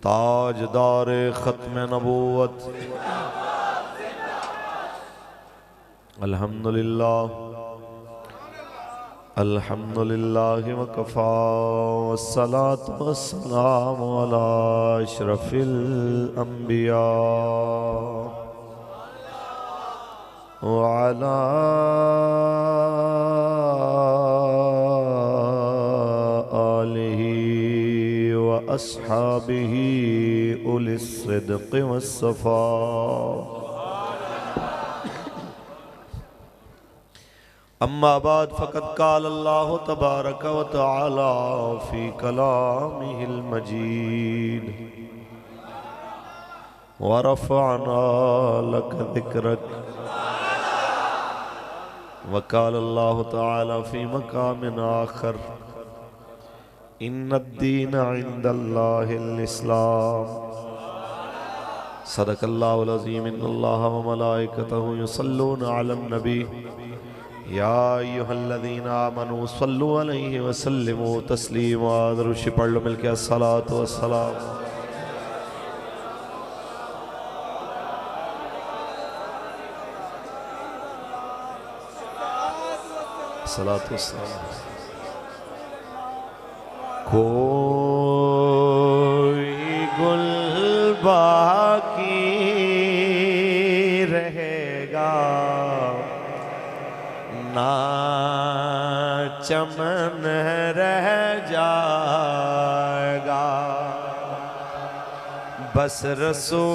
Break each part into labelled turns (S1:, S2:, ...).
S1: ताजदार ख़त्म नबूवत अल्हम्दुलिल्लाह अल्हम्दुलिल्लाह वकफ़ा वस्सलातु वस्सलामु अला अशरफिल अंबिया व अला आलिहि व अस्हाबिहि उलिस सिद्क़ि वस्सफ़ा। अम्मा बाद फ़क़द क़ाल अल्लाहु तबारक व तआला फ़ी कलामिहिल मजीद व रफ़अना लक ज़िक्रक व क़ाल अल्लाहु तआला फ़ी मक़ामिन आख़र इन्नद-दीन इंदल्लाहिल इस्लाम। सदक़ल्लाहुल अज़ीम। इन्नल्लाह व मलाइकतहु युसल्लूना अलन नबी या अय्युहल्लज़ीना आमनू सल्लु अलैहि व सल्लिमू तस्लीमा। दुरूद पढ़ लो मिलके अस्सलातु वस्सलाम। अस्सलातु वस्सलाम। कोई गुल बाकी रहेगा ना चमन रह जाएगा, बस रसूलुल्लाह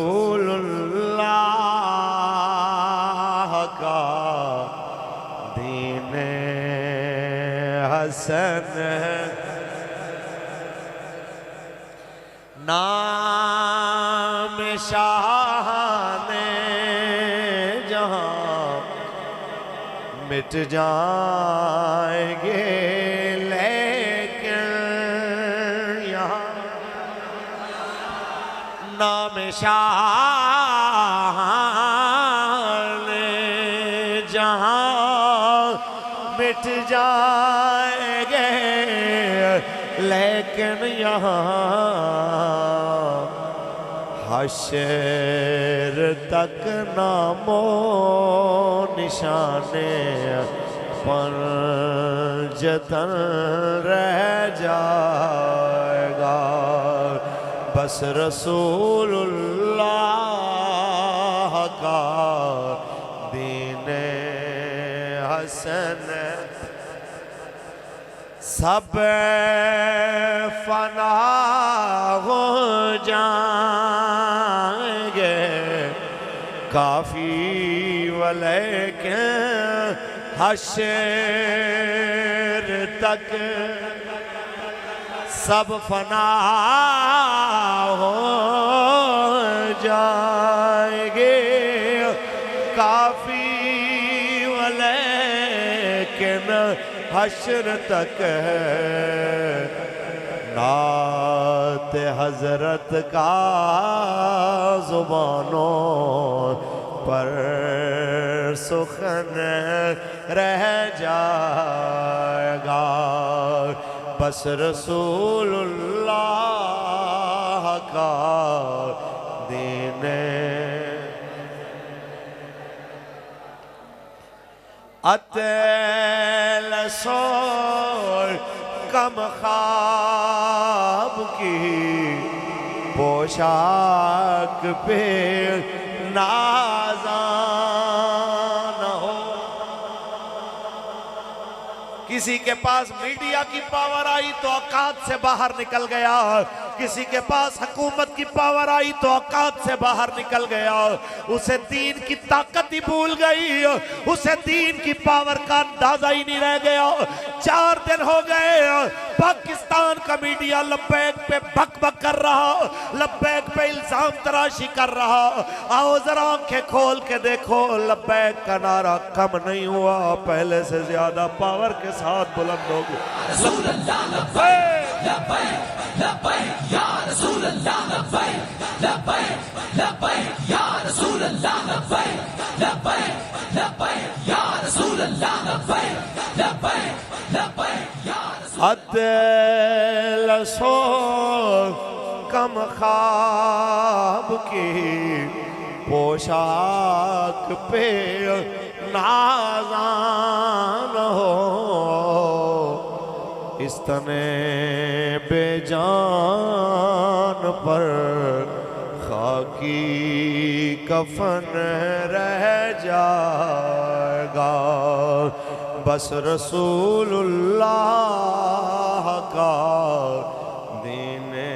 S1: का दीन हसन नाम शाह ने जहां मिट जाएंगे लेकिन यहाँ नाम शाह ने जहाँ मिट जाएंगे लेकिन यहाँ हशर तक नामो निशाने पर जतन रह जाएगा, बस रसूलुल्लाह का दीन हसन। सब फना हो जाएंगे काफी वलेकिन हशर तक सब फना हो जाएंगे काफी वलेकिन हशर तक नात हजरत का जुबानों पर सुखन रह जाएगा, बस रसूलुल्लाह का दीन। अतल सोल कम ख्वाब की पोशाक पे नाज़ान हो। किसी के पास मीडिया की पावर आई तो औकात से बाहर निकल गया, किसी के पास हुकूमत की पावर आई तो औकात से बाहर निकल गया, उसे दीन की ताकत ही भूल गई, उसे दीन की पावर का अंदाजा ही नहीं रह गया। 4 दिन हो गए पाकिस्तान का मीडिया लब्बैक पे बक बक कर रहा, लब्बैक पे इल्जाम तराशी कर रहा। आओ जरा आंखें खोल के देखो, लब्बैक का नारा कम नहीं हुआ, पहले से ज्यादा पावर के साथ बुलंद हो गया। अदल सो कम ख्वाब की पोशाक पे नाज़ान हो, इस तने बेजान पर खाकी कफन रह जाएगा। बस रसूलुल्लाह का दीने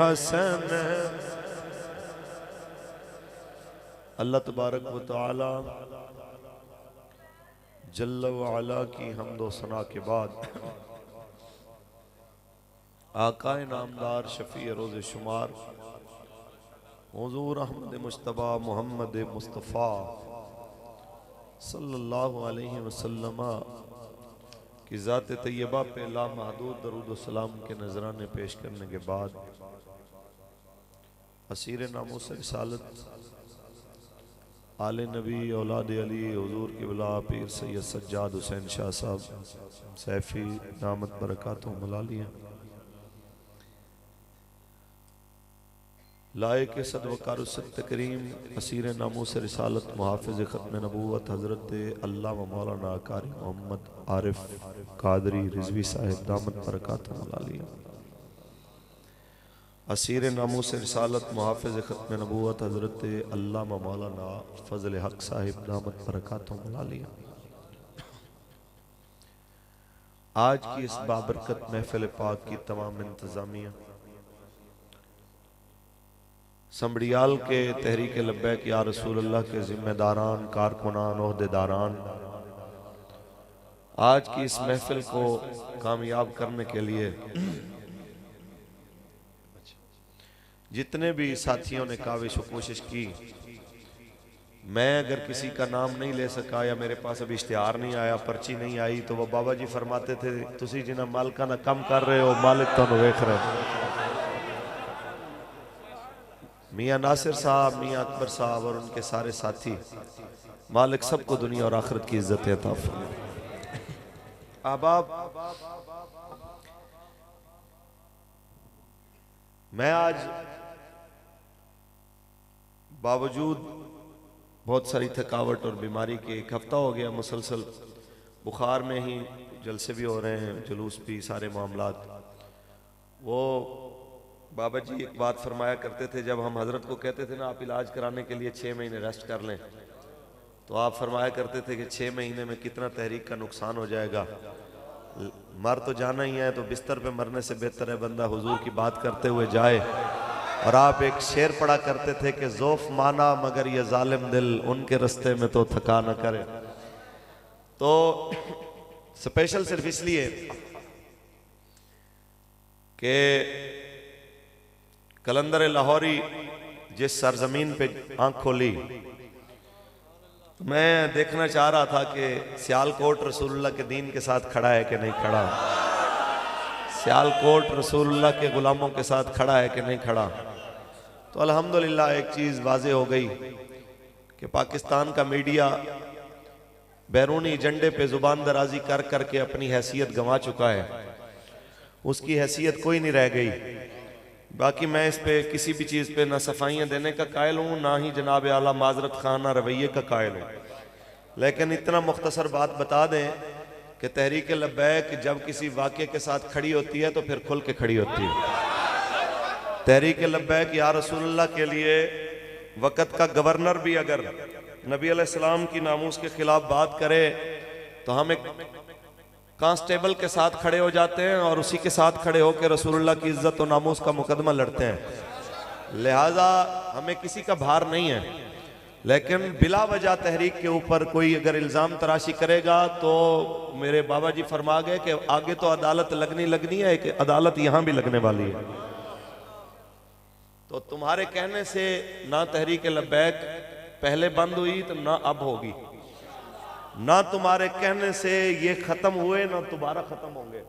S1: हसन। अल्लाह तबारक व तआला जल्ल व अला की हम्दो सना के बाद आकाए नामदार शफी रोज़ शुमार हुज़ूर अहमद मुज्तबा मोहम्मद मुस्तफ़ा सल्लल्लाहु अलैहि वसल्लम की ज़ात तैयबा पे लामहदूद दरूद व सलाम के नजराने पेश करने के बाद असीर नामूस रिसालत आले नबी औलाद अली हुजूर क़िबला पीर सैयद सज्जाद हुसैन शाह साहब सैफी दामत बरकातुहुम मलालिया लायक सदवकार तकरीम असीर नामूस रिसालत मुहाफ़िज़ ख़त्म नबूवत हज़रत अल्लामा मौलाना कारी मोहम्मद आरिफ कादरी रिजवी साहिब दामत बरकातुहुम मलालिया असीर नामूस रिसालत मुहाफ़िज़ ख़त्म नबूवत हज़रत अल्लामा मौलाना फ़ज़ल हक साहिब दामत बरकातुहुम मलालिया। आज की इस बाबरकत महफ़िल पाक की तमाम इंतज़ामिया समड़ियाल के तहरीक लब्बैक या रसूल अल्लाह के ज़िम्मेदारान कारकुनान ओहदेदारान आज की इस महफ़िल को कामयाब करने के लिए जितने भी साथियों ने काविश कोशिश की, मैं अगर किसी का नाम नहीं ले सका या मेरे पास अभी इश्तिहार नहीं आया, पर्ची नहीं आई, तो वो बाबा जी फरमाते थे तुसी जिन्हें मालिका ना कम कर रहे हो मालिक तुहानू वेख रहे। मियाँ नासिर साहब, मियाँ अकबर साहब और उनके सारे साथी, मालिक सबको दुनिया और आखिरत की इज्जत अता फरमाए। अहबाब, मैं आज बावजूद बहुत सारी थकावट और बीमारी के एक हफ्ता हो गया मुसलसल बुखार में ही जलसे भी हो रहे हैं, जुलूस भी, सारे मामलात। वो बाबा जी एक बात फरमाया करते थे, जब हम हजरत को कहते थे ना आप इलाज कराने के लिए 6 महीने रेस्ट कर लें, तो आप फरमाया करते थे कि 6 महीने में कितना तहरीक का नुकसान हो जाएगा, मर तो जाना ही है, तो बिस्तर पे मरने से बेहतर है बंदा हुजूर की बात करते हुए जाए। और आप एक शेर पढ़ा करते थे कि ज़ौफ़ माना मगर ये जालिम दिल उनके रास्ते में तो थका न करे। तो स्पेशल सिर्फ इसलिए कि कलंदर लाहौरी जिस सरजमीन पे आंख खोली, मैं देखना चाह रहा था कि सियालकोट रसूलुल्लाह के दीन के साथ खड़ा है कि नहीं खड़ा, सियालकोट रसूलुल्लाह के गुलामों के साथ खड़ा है कि नहीं खड़ा। तो अल्हम्दुलिल्लाह एक चीज़ वाज़े हो गई कि पाकिस्तान का मीडिया बैरूनी एजेंडे पे ज़ुबान दराजी कर करके अपनी हैसियत गंवा चुका है, उसकी हैसियत कोई नहीं रह गई। बाकी मैं इस पे किसी भी चीज़ पे ना सफाइयाँ देने का कायल हूँ, ना ही जनाब आला माजरत खाना रवैये का कायल हूँ, लेकिन इतना मुख्तसर बात बता दें कि तहरीक लब्बैक जब किसी वाक़े के साथ खड़ी होती है तो फिर खुल के खड़ी होती है। तहरीक लब्बैक या रसूलुल्लाह के लिए वक़्त का गवर्नर भी अगर नबी अलैहिस्सलाम की नामूस के खिलाफ बात करे तो हम एक कांस्टेबल के साथ खड़े हो जाते हैं और उसी के साथ खड़े होकर रसूलुल्लाह की इज्जत और नामूस का मुकदमा लड़ते हैं। लिहाजा हमें किसी का भार नहीं है, लेकिन बिला वजह तहरीक के ऊपर कोई अगर इल्ज़ाम तराशी करेगा तो मेरे बाबा जी फरमा गए कि आगे तो अदालत लगनी है, एक अदालत यहाँ भी लगने वाली है। तो तुम्हारे कहने से ना तहरीक लब्बैक पहले बंद हुई तो ना अब होगी, ना तुम्हारे कहने से ये खत्म हुए ना दोबारा खत्म होंगे।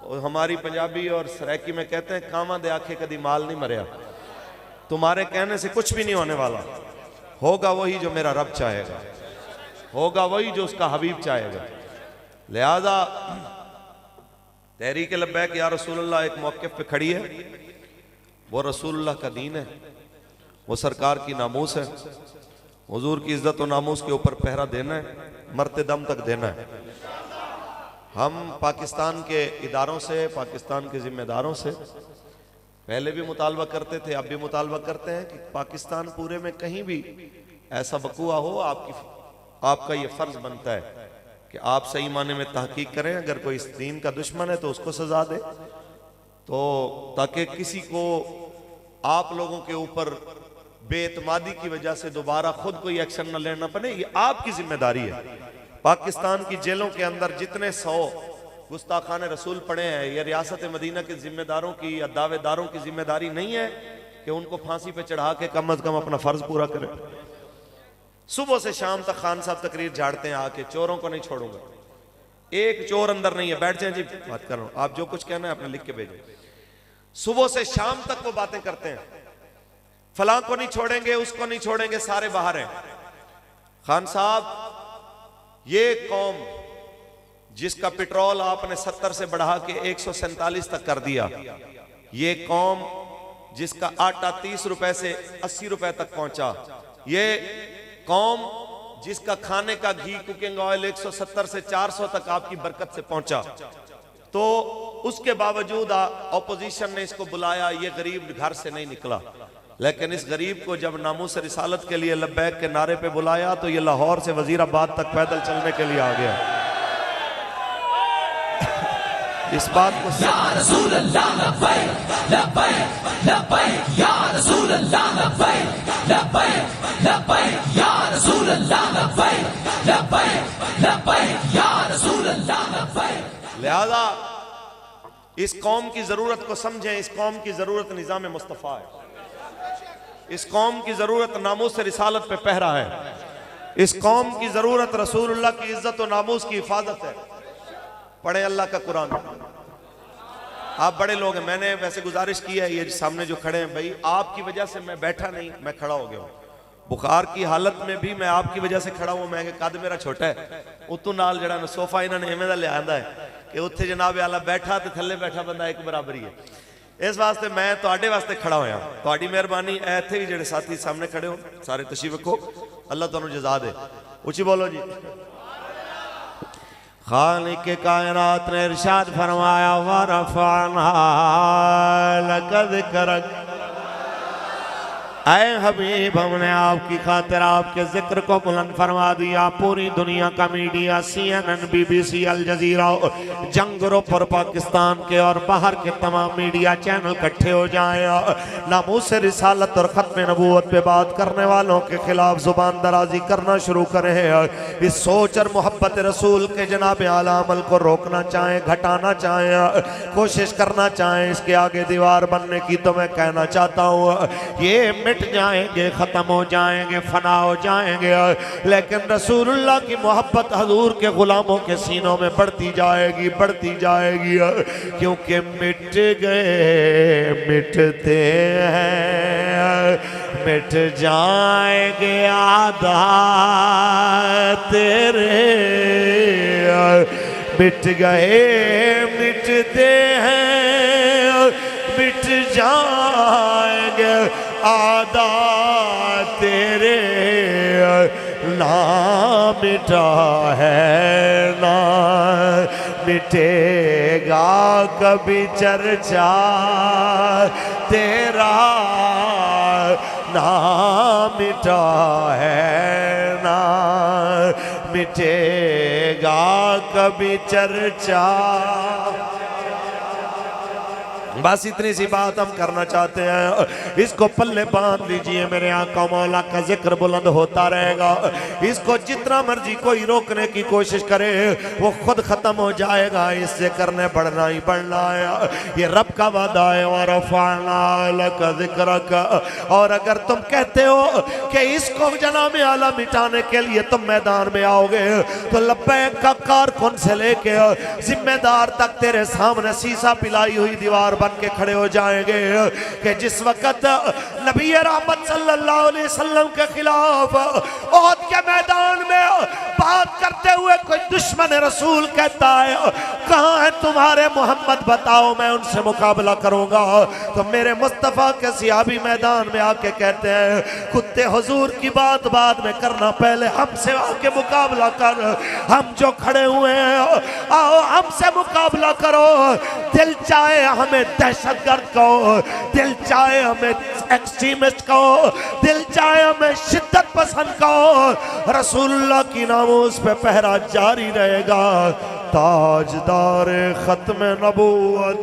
S1: और हमारी पंजाबी और सराइकी में कहते हैं कामा दे आखे कदी माल नहीं मरिया। तुम्हारे कहने से कुछ भी नहीं होने वाला, होगा वही जो मेरा रब चाहेगा, होगा वही जो उसका हबीब चाहेगा। लिहाजा तहरीक लब्बैक या रसूलुल्लाह एक मौक़िफ़ पे खड़ी है वो रसूलुल्लाह का दीन है, वो सरकार की नामूस है। हुजूर की इज्जत और नामूस के ऊपर पहरा देना है, मरते दम तक देना है। हम पाकिस्तान के इदारों से, पाकिस्तान के जिम्मेदारों से पहले भी मुतालबा करते थे, अब भी मुतालबा करते हैं कि पाकिस्तान पूरे में कहीं भी ऐसा वक़ूआ हो, आपका ये फर्ज बनता है कि आप सही माने में तहकीक करें। अगर कोई इस दीन का दुश्मन है तो उसको सजा दे, तो ताकि किसी को आप लोगों के ऊपर बेएतमादी की वजह से दोबारा खुद कोई एक्शन न लेना पड़े। ये आपकी जिम्मेदारी है। पाकिस्तान की जेलों के अंदर जितने 100 गुस्ताखान रसूल पड़े हैं, ये रियासत मदीना के जिम्मेदारों की या दावेदारों की जिम्मेदारी नहीं है कि उनको फांसी पे चढ़ा के कम अज कम अपना फर्ज पूरा करें। सुबह से शाम तक खान साहब तकरीर झाड़ते हैं आके, चोरों को नहीं छोड़ूंगा, एक चोर अंदर नहीं है, बैठ जाए जी बात कर रहा हूं, आप जो कुछ कहना है अपने लिख के भेजें। सुबह से शाम तक वो बातें करते हैं, फलां को नहीं छोड़ेंगे, उसको नहीं छोड़ेंगे, सारे बाहर हैं। खान साहब, ये कौम जिसका पेट्रोल आपने 70 से बढ़ा के 147 तक कर दिया, ये कौम जिसका आटा 30 रुपए से 80 रुपए तक पहुंचा, ये कौम जिसका खाने का घी, कुकिंग ऑयल 170 से 400 तक आपकी बरकत से पहुंचा, तो उसके बावजूद ऑपोजिशन ने इसको बुलाया। ये गरीब घर से नहीं निकला, लेकिन इस गरीब को जब नामूस रिसालत के लिए लब्बैक के नारे पे बुलाया तो ये लाहौर से वजीराबाद तक पैदल चलने के लिए आ गया। इस बात को या रसूल अल्लाह लब्बैक लब्बैक लब्बैक या रसूल अल्लाह लब्बैक लब्बैक लब्बैक या रसूल अल्लाह लब्बैक लब्बैक लब्बैक या रसूल अल्लाह लब्बैक। लिहाजा इस कौम की जरूरत को समझें। इस कौम की जरूरत निजाम मुस्तफा है, इस कौम की जरूरत नामूस रिसालत पे पहरा है, इस कौम की जरूरत रसूलुल्लाह की इज्जत और नामूस की हिफाजत है। पढ़े अल्लाह का कुरान। आप बड़े लोग हैं, मैंने वैसे गुजारिश की है, ये सामने जो खड़े हैं भाई, आपकी वजह से मैं बैठा नहीं, मैं खड़ा हो गया हूँ। बुखार की हालत में भी मैं आपकी वजह से खड़ा हूँ। मैं कद मेरा छोटा है, उतों नाल जड़ा सोफा इन्होंने इवें दा लिया है कि उत्थे जनाब आला बैठा तो थल्ले बैठा बंदा एक बराबर ही है। इस वास्ते मैं तुहाडे वास्ते खड़ा होया, तुहाडी मेहरबानी। इत्थे भी जिहड़े साथी सामने खड़े हो सारे तशरीफ रखो, अल्लाह तुहानू जज़ा दे। उची बोलो जी। खालिक कायनात ने इरशाद फरमाया, वरफ़अना लका ज़िक्रक, ऐ हबीब हमने आपकी खातिर आपके जिक्र को बुलंद फरमा दिया। पूरी दुनिया का मीडिया, CNN, BBC, अल जजीरा, जंग ग्रुप और पाकिस्तान के और बाहर के तमाम मीडिया चैनल इकट्ठे हो जाए, नामूस रिसालत और खत्म नबूवत पे बात करने वालों के खिलाफ जुबान दराजी करना शुरू करें। इस सोच और मोहब्बत रसूल के जनाब आला अमल को रोकना चाहें, घटाना चाहें, कोशिश करना चाहें, इसके आगे दीवार बनने की तो मैं कहना चाहता हूँ ये मिट जाएंगे, खत्म हो जाएंगे, फना हो जाएंगे, लेकिन रसूलुल्लाह की मोहब्बत हजूर के गुलामों के सीनों में बढ़ती जाएगी, बढ़ती जाएगी, क्योंकि मिट गए मिटते हैं, मिट जाएंगे आदा तेरे, मिट गए मिटते हैं, मिट जाएंगे आदा तेरे, ना मिटा है ना मिटेगा कभी चर्चा तेरा, ना मिटा है ना मिटेगा कभी चर्चा। बस इतनी सी बात हम करना चाहते हैं, इसको पल्ले बांध लीजिए। मेरे आका मौला का जिक्र बुलंद होता रहेगा। इसको जितना मर्जी कोई रोकने की कोशिश करे वो खुद खत्म हो जाएगा। इससे करने बढ़ना ही बढ़ना है, ये रब का वादा है। और और अगर तुम कहते हो कि इसको जनाब आला मिटाने के लिए तुम मैदान में आओगे तो लब्बैक का कारकुन से लेके जिम्मेदार तक तेरे सामने शीशा पिलाई हुई दीवार के खड़े हो जाएंगे कि जिस वक्त नबी रहमत सल्लल्लाहु अलैहि वसल्लम के खिलाफ ओहद के मैदान में बात करते हुए कोई दुश्मन रसूल कहता है कहाँ है तुम्हारे मोहम्मद, बताओ मैं उनसे मुकाबला करूंगा, तो मेरे मुस्तफ़ा के सियाबी मैदान में आके कहते हैं कुत्ते हुजूर की बात बाद में करना, पहले हमसे आके मुकाबला कर, हम जो खड़े हुए हैं आओ हमसे मुकाबला करो। दिल चाहे हमें दहशतगर्द कहो, दिल चाहे हमें एक्सट्रीमिस्ट कहो, दिल चाहे हमें शिद्दत पसंद कहो, रसूलुल्लाह की नामूस पे पहरा जारी रहेगा। ताजदार खत्म नबूवत,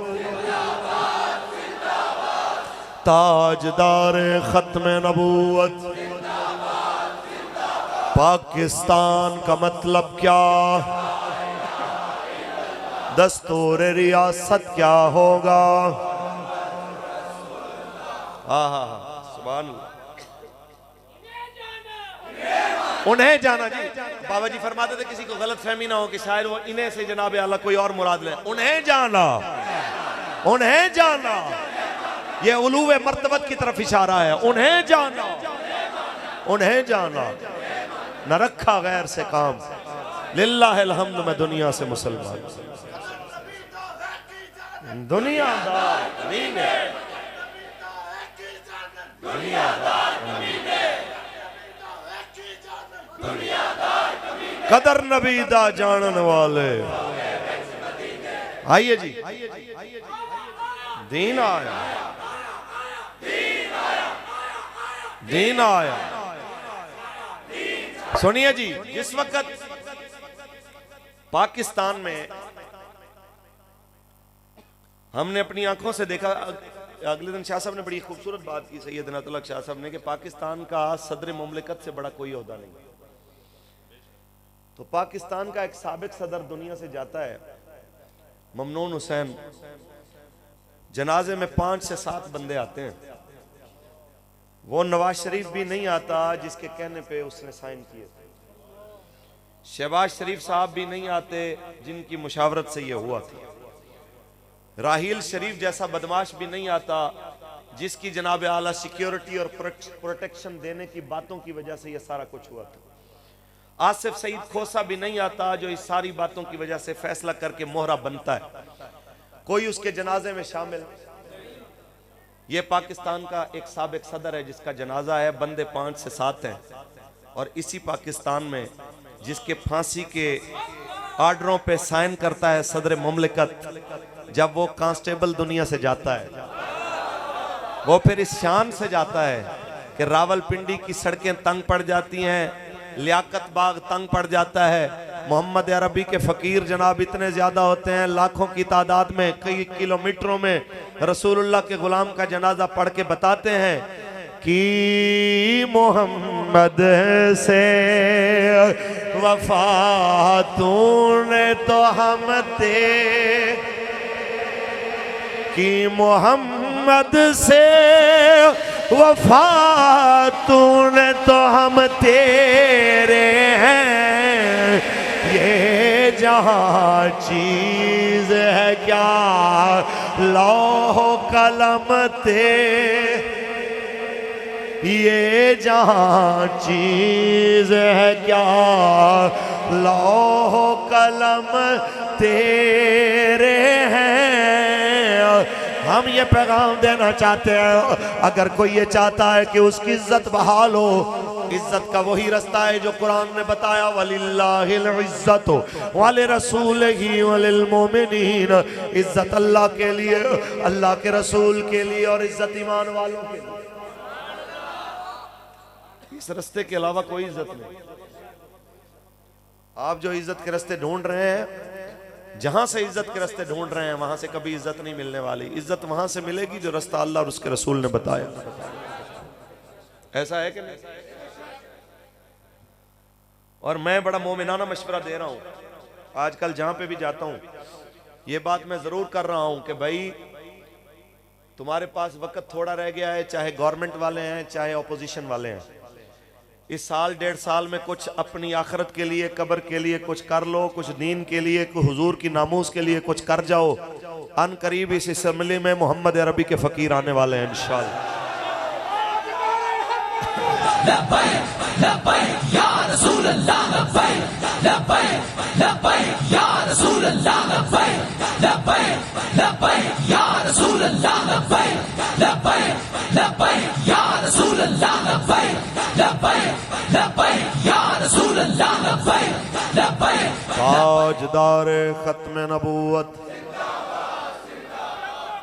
S1: ताजदार खत्म नबूवत, पाकिस्तान का मतलब क्या, दस्तूर रियासत क्या होगा। सुभान अल्लाह। उन्हें जाना जी, बाबा जी फरमाते थे किसी को गलत फहमी ना हो कि शायद वो इन्हें से जनाब आला कोई और मुराद ले। उन्हें जाना, उन्हें जाना, ये उलूवे मर्तबत की तरफ इशारा है। उन्हें जाना, उन्हें जाना, न रखा गैर से काम, लिल्लाहिल हम्द, मैं दुनिया से मुसलमान, दुनियादार नहीं है, कदर नबी दा जानन वाले। आइए जी, दीन आया, दीन आया। सुनिए जी, जिस वक्त पाकिस्तान में हमने अपनी आंखों से देखा, अगले दिन शाह साहब ने बड़ी खूबसूरत बात की, सैयदना तुगलक शाह साहब ने, कि पाकिस्तान का सदर मुमलिकत से बड़ा कोई ओहदा नहीं। तो पाकिस्तान का एक साबिक सदर दुनिया से जाता है, ममनून हुसैन, जनाजे में 5 से 7 बंदे आते हैं। वो नवाज शरीफ भी नहीं आता जिसके कहने पे उसने साइन किए, शहबाज शरीफ साहब भी नहीं आते जिनकी मुशावरत से ये हुआ था, राहील शरीफ जैसा बदमाश भी नहीं आता जिसकी जनाब आला सिक्योरिटी और प्रोटेक्शन देने की बातों की वजह से यह सारा कुछ हुआ था, आसिफ सईद खोसा भी नहीं आता जो इस सारी बातों की वजह से फैसला करके मोहरा बनता है, कोई उसके जनाजे में शामिल। ये पाकिस्तान का एक साबिक सदर है जिसका जनाजा है, बंदे 5 से 7 हैं। और इसी पाकिस्तान में जिसके फांसी के आर्डरों पे साइन करता है सदर मुमलिकत, जब वो कांस्टेबल दुनिया से जाता है, वो फिर इस शान से जाता है कि रावलपिंडी की सड़कें तंग पड़ जाती हैं, लियाकत बाग तंग पड़ जाता है, मोहम्मद अरबी के फकीर जनाब इतने ज्यादा होते हैं, लाखों की तादाद में, कई किलोमीटरों में रसूलुल्लाह के गुलाम का जनाजा पढ़ के बताते हैं कि मोहम्मद से वफा तूने तो हम ते, कि मोहम्मद से वफा तूने तो हम तेरे हैं, ये जहाँ चीज है क्या लौह कलम ते, ये जहाँ चीज है क्या लौह कलम तेरे हैं। हम ये पैगाम देना चाहते हैं, अगर कोई ये चाहता है कि उसकी इज्जत बहाल हो, इज्जत का वही रास्ता है जो कुरान ने बताया, वलिल्लाहिल इज्जतु वाले रसूलिही वलिल मोमिनीन, इज्जत अल्लाह के लिए, अल्लाह के रसूल के लिए और इज्जत ईमान वालों के लिए। इस रास्ते के अलावा कोई इज्जत नहीं। आप जो इज्जत के रास्ते ढूंढ रहे हैं, जहां से इज्जत के रास्ते ढूंढ रहे हैं, वहां से कभी इज्जत नहीं मिलने वाली। इज्जत वहां से मिलेगी जो रास्ता अल्लाह और उसके रसूल ने बताया। ऐसा है कि नहीं? और मैं बड़ा मोमिनाना मशवरा दे रहा हूं, आजकल जहां पे भी जाता हूं ये बात मैं जरूर कर रहा हूं कि भाई तुम्हारे पास वक्त थोड़ा रह गया है, चाहे गवर्नमेंट वाले हैं चाहे ऑपोजिशन वाले हैं, इस साल 1.5 साल में कुछ अपनी आखिरत के लिए, कब्र के लिए कुछ कर लो, कुछ दीन के लिए, कुछ हुजूर की नामूस के लिए कुछ कर जाओ। अन करीब इस असेंबली में मोहम्मद अरबी के फकीर आने वाले हैं इंशाअल्लाह।
S2: लब्बैक या रसूल अल्लाह, लब्बैक लब्बैक लब्बैक या रसूल अल्लाह, लब्बैक लब्बैक लब्बैक या रसूल अल्लाह, लब्बैक लब्बैक लब्बैक या रसूल अल्लाह, लब्बैक लब्बैक लब्बैक या रसूल अल्लाह, लब्बैक लब्बैक।
S1: ताजदार खत्म नबूवत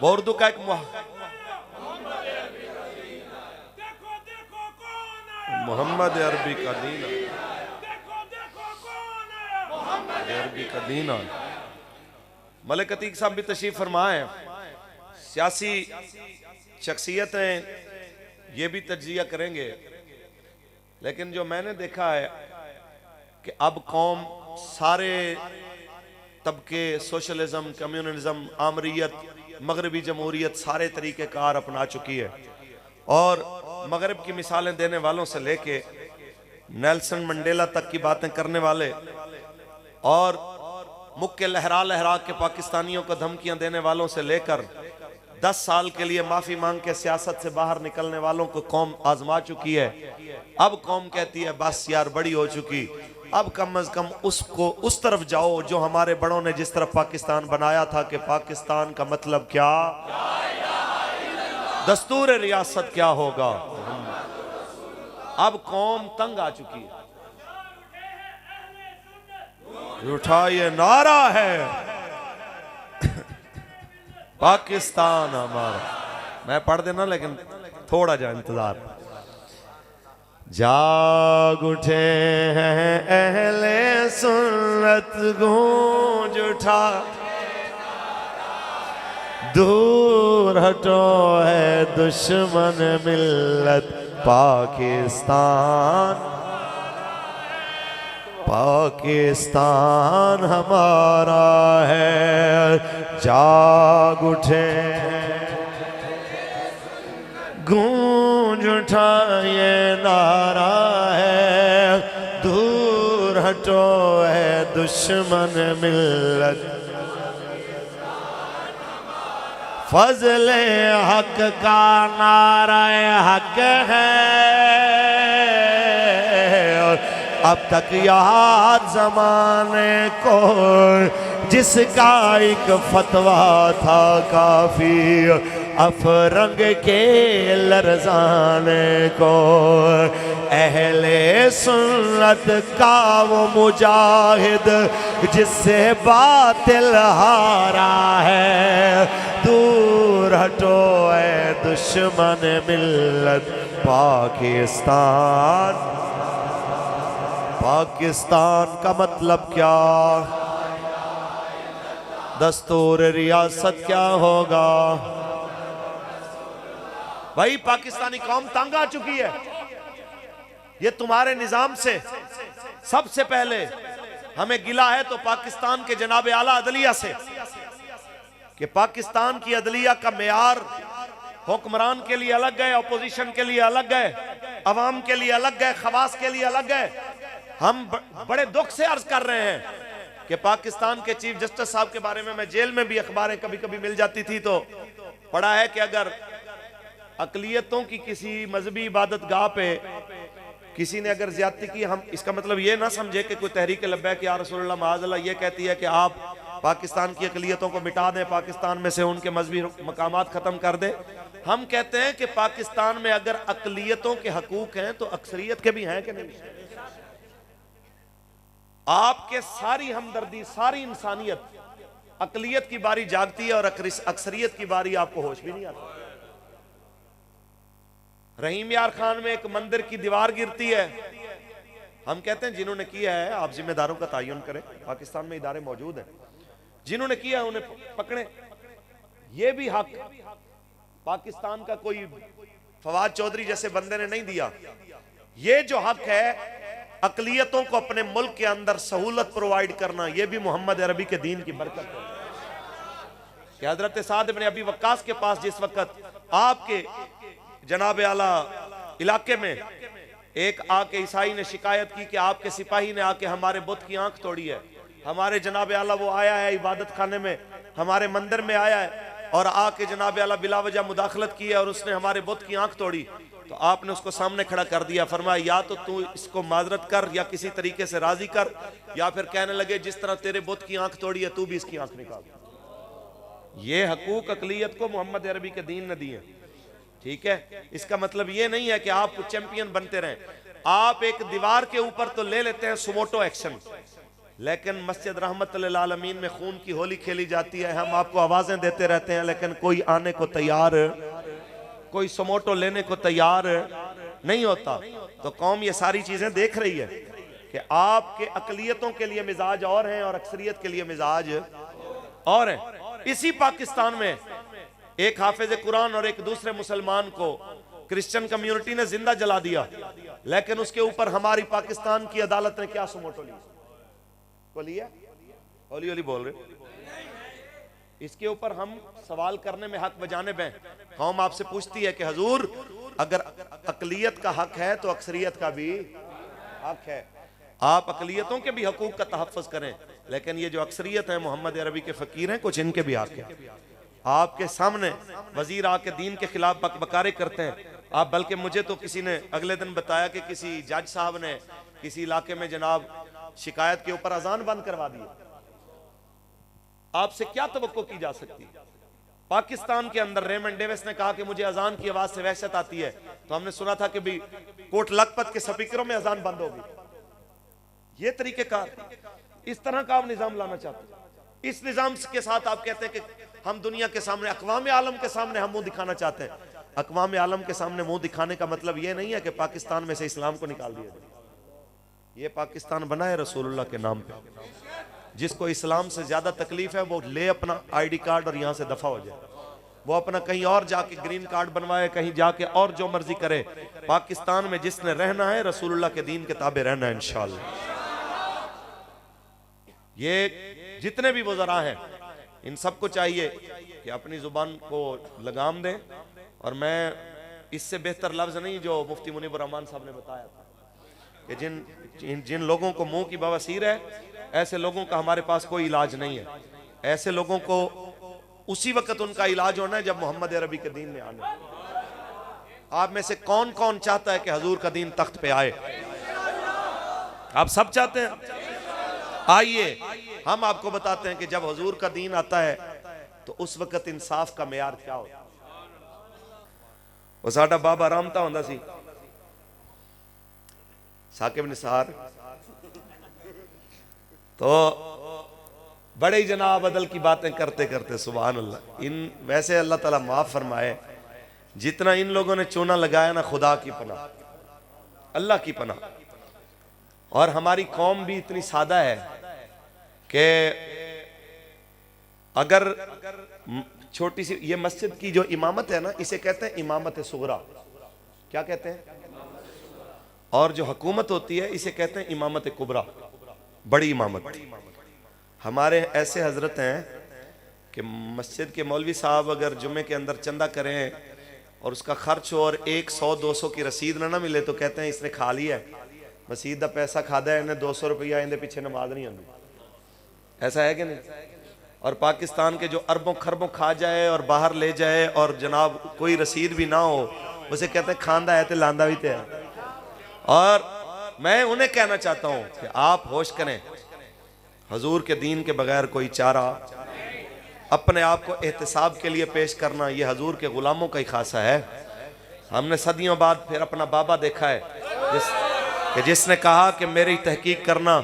S1: उर्दू का एक मोहम्मद अरबी का दीन, अरबी का दीन। मलिक अतीक साहब भी तशरीफ फरमाए। सियासी शख्सियतें ये भी तज्जिया करेंगे, लेकिन जो मैंने देखा है कि अब कौम सारे तबके, सोशलिज्म, कम्युनलिज्म, आमरीयत, मगरबी जमहूरियत सारे तरीक़ेकार अपना चुकी है और मगरब की मिसालें देने वालों से लेके नेल्सन मंडेला तक की बातें करने वाले और मुक्के लहरा लहरा के पाकिस्तानियों को धमकियां देने वालों से लेकर 10 साल के लिए माफी मांग के सियासत से बाहर निकलने वालों को कौम आजमा चुकी है। अब कौम कहती है बस यार बड़ी हो चुकी, अब कम अज कम उसको उस तरफ जाओ जो हमारे बड़ों ने जिस तरफ पाकिस्तान बनाया था कि पाकिस्तान का मतलब क्या, दस्तूर रियासत क्या होगा। अब कौम तंग आ चुकी है। उठा ये नारा है पाकिस्तान हमारा। मैं पढ़ देना लेकिन थोड़ा जा इंतजार। जाग उठे हैं अहले सुन्नत, गूंज उठा दूर हटो है दुश्मन मिल्लत पाकिस्तान, पाकिस्तान हमारा है। जाग उठे गूंज उठा ये नारा है, दूर हटो है दुश्मन मिल्लत, फजले हक का नारा हक है। अब तक याद जमाने को जिसका एक फतवा था काफी, अफरंग के लरजाने को, अहले सुन्नत का वो मुजाहिद जिससे बातिल हारा है। दूर हटो है दुश्मन मिल्लत पाकिस्तान, पाकिस्तान का मतलब क्या, दस्तूर रियासत क्या होगा। भाई पाकिस्तानी कौम तंग आ चुकी है। ये तुम्हारे निजाम से सबसे पहले हमें गिला है तो पाकिस्तान के जनाब आला अदलिया से, कि पाकिस्तान की अदलिया का मेयार हुक्मरान के लिए अलग है, अपोजिशन के लिए अलग है, अवाम के लिए अलग है, खवास के लिए अलग है। हम बड़े दुख से अर्ज कर रहे हैं कि पाकिस्तान के चीफ जस्टिस साहब के बारे में मैं जेल में भी अखबारें कभी कभी मिल जाती थी तो पढ़ा है कि अगर अकलियतों की किसी मजहबी इबादत गाह पे किसी ने अगर ज्यादती की, हम इसका मतलब ये ना समझे कि कोई तहरीक लब्बैक या रसूलुल्लाह माअज़ल्लाह ये कहती है कि आप पाकिस्तान की अकलियतों को मिटा दें, पाकिस्तान में से उनके मजहबी मकामात खत्म कर दें। हम कहते हैं कि पाकिस्तान में अगर अकलियतों के हकूक हैं तो अक्सरियत के भी हैं कि नहीं। आपके सारी हमदर्दी, सारी इंसानियत, अकलियत की बारी जागती है और अक्सरियत की बारी आपको होश भी नहीं आता। रहीम यार खान में एक मंदिर की दीवार गिरती है, हम कहते हैं जिन्होंने किया है आप जिम्मेदारों का तयन करें, पाकिस्तान में इदारे मौजूद हैं, जिन्होंने किया है उन्हें पकड़े। ये भी हक पाकिस्तान का कोई फवाद चौधरी जैसे बंदे ने नहीं दिया। ये जो हक है अकलियतों को अपने मुल्क के अंदर सहूलत प्रोवाइड करना, यह भी मोहम्मद अरबी के दीन की बरकत है कि हजरत साद इब्न अबी वक्कास के पास जिस वक्त आपके जनाब आला इलाके में एक आके ईसाई ने शिकायत की कि आपके सिपाही ने आके हमारे बुत की आंख तोड़ी है, हमारे जनाब आला वो आया है इबादत खाने में, हमारे मंदिर में आया है और आके जनाब आला बिलावजा मुदाखलत की है और उसने हमारे बुत की आंख तोड़ी, तो आपने उसको सामने खड़ा कर दिया, फरमाया या तो तू इसको माजरत कर या किसी तरीके से राजी कर, या फिर कहने लगे जिस तरह तेरे बुत की आंख तोड़ी है तू भी इसकी आंख निकाल। ये हकूक अकलियत को मोहम्मद अरबी के दीन ने दिए। ठीक है, इसका मतलब ये नहीं है कि आप चैंपियन बनते रहें। आप एक दीवार के ऊपर तो ले लेते हैं सुमोटो एक्शन, लेकिन मस्जिद रहमतुल्लिल आलमीन में खून की होली खेली जाती है। हम आपको आवाजें देते रहते हैं, लेकिन कोई आने को तैयार, कोई सुमोटो लेने को तैयार नहीं होता। तो कौम ये सारी चीजें देख रही है कि आपके अकलियतों के लिए मिजाज और हैं और अक्सरियत के लिए मिजाज और हैं। इसी पाकिस्तान में एक हाफिज कुरान और एक दूसरे मुसलमान को क्रिश्चियन कम्युनिटी ने जिंदा जला दिया, लेकिन उसके ऊपर हमारी पाकिस्तान की अदालत ने क्या सुमोटो ली? बोलिए, होली होली बोल रहे। इसके ऊपर हम सवाल करने में हक बजाने में। कौम आपसे पूछती है कि हजूर अगर अकलियत का हक है तो अक्सरियत का भी हक है। आप अकलियतों के भी हकूक का तहफ़्फ़ुज़ करें, लेकिन ये जो अक्सरियत है मोहम्मद अरबी के फकीर हैं, कुछ इनके भी हक है। आपके सामने वजीर आके दीन के खिलाफ बकबकारे करते हैं आप, बल्कि मुझे तो किसी ने अगले दिन बताया कि किसी जज साहब ने किसी इलाके में जनाब शिकायत के ऊपर अजान बंद करवा दी। आपसे क्या तवक्को की जा सकती? पाकिस्तान के अंदर रेमंड डेविस ने कहा कि मुझे अजान की आवाज से वहशत आती है, तो हमने सुना था कि भी कोट लखपत के स्पीकरों में अजान बंद होगी। ये तरीकेकार, इस तरह का आप निजाम लाना चाहते। इस निजाम के साथ आप कहते हैं कि हम दुनिया के सामने, अक़वाम आलम के सामने हम मुंह दिखाना चाहते हैं। अक़वाम आलम के सामने मुंह दिखाने का मतलब ये नहीं है कि पाकिस्तान में से इस्लाम को निकाल दिया जाए। ये पाकिस्तान बना है रसूलुल्लाह के नाम पे। जिसको इस्लाम से ज्यादा तकलीफ है वो ले अपना आईडी कार्ड और यहां से दफा हो जाए। वो अपना कहीं और जाके ग्रीन कार्ड बनवाए, कहीं जाके और जो मर्जी करे। पाकिस्तान में जिसने रहना है रसूलुल्लाह के दीन के ताबे रहना है इंशाअल्लाह। ये जितने भी वज़रा हैं इन सबको चाहिए कि अपनी जुबान को लगाम दें। और मैं इससे बेहतर लफ्ज नहीं जो मुफ्ती मुनीब रहमान साहब ने बताया था कि जिन लोगों को मुंह की बवासीर है, ऐसे लोगों का हमारे पास कोई इलाज नहीं है। ऐसे लोगों को उसी वक्त उनका इलाज होना है जब मोहम्मद अरबी के दीन में आना है। आप में से कौन कौन चाहता है कि हजूर का दीन तख्त पे आए? आप सब चाहते हैं? आइए हम आपको बताते हैं कि जब हजूर का दीन आता है तो उस वक्त इंसाफ का मेयार क्या होता है। वो साडा बाबा रामता होंदा सी साकिब निसार, तो बड़े ही जनाब अदल की बातें करते करते सुभान अल्लाह। इन वैसे अल्लाह ताला माफ फरमाए, जितना इन लोगों ने चूना लगाया ना खुदा की पनाह, अल्लाह की पनाह। और हमारी कौम भी इतनी सादा है कि अगर छोटी सी ये मस्जिद की जो इमामत है ना, इसे कहते हैं इमामत सुगरा। क्या कहते हैं? और जो हुकूमत होती है इसे कहते हैं इमामत कुबरा, बड़ी इमामत। हमारे ऐसे हजरत हैं कि मस्जिद के मौलवी साहब अगर जुम्मे के अंदर चंदा करें और उसका खर्च हो और 100-200 की रसीद ना मिले तो कहते हैं इसने खा लिया है, मस्जिद का पैसा खादा है इन्हें, 200 रुपया इनके पीछे नमाज नहीं आती। ऐसा है कि नहीं? और पाकिस्तान के जो अरबों खरबों खा जाए और बाहर ले जाए और जनाब कोई रसीद भी ना हो, उसे कहते हैं खांदा है तो लांदा भी तो है। और मैं उन्हें कहना चाहता हूं कि आप होश करें, हजूर के दीन के बगैर कोई चारा, अपने आप को एहतिसाब के लिए पेश करना, यह हजूर के गुलामों का ही खासा है। हमने सदियों बाद फिर अपना बाबा देखा है जिसने कहा कि मेरी तहकीक करना,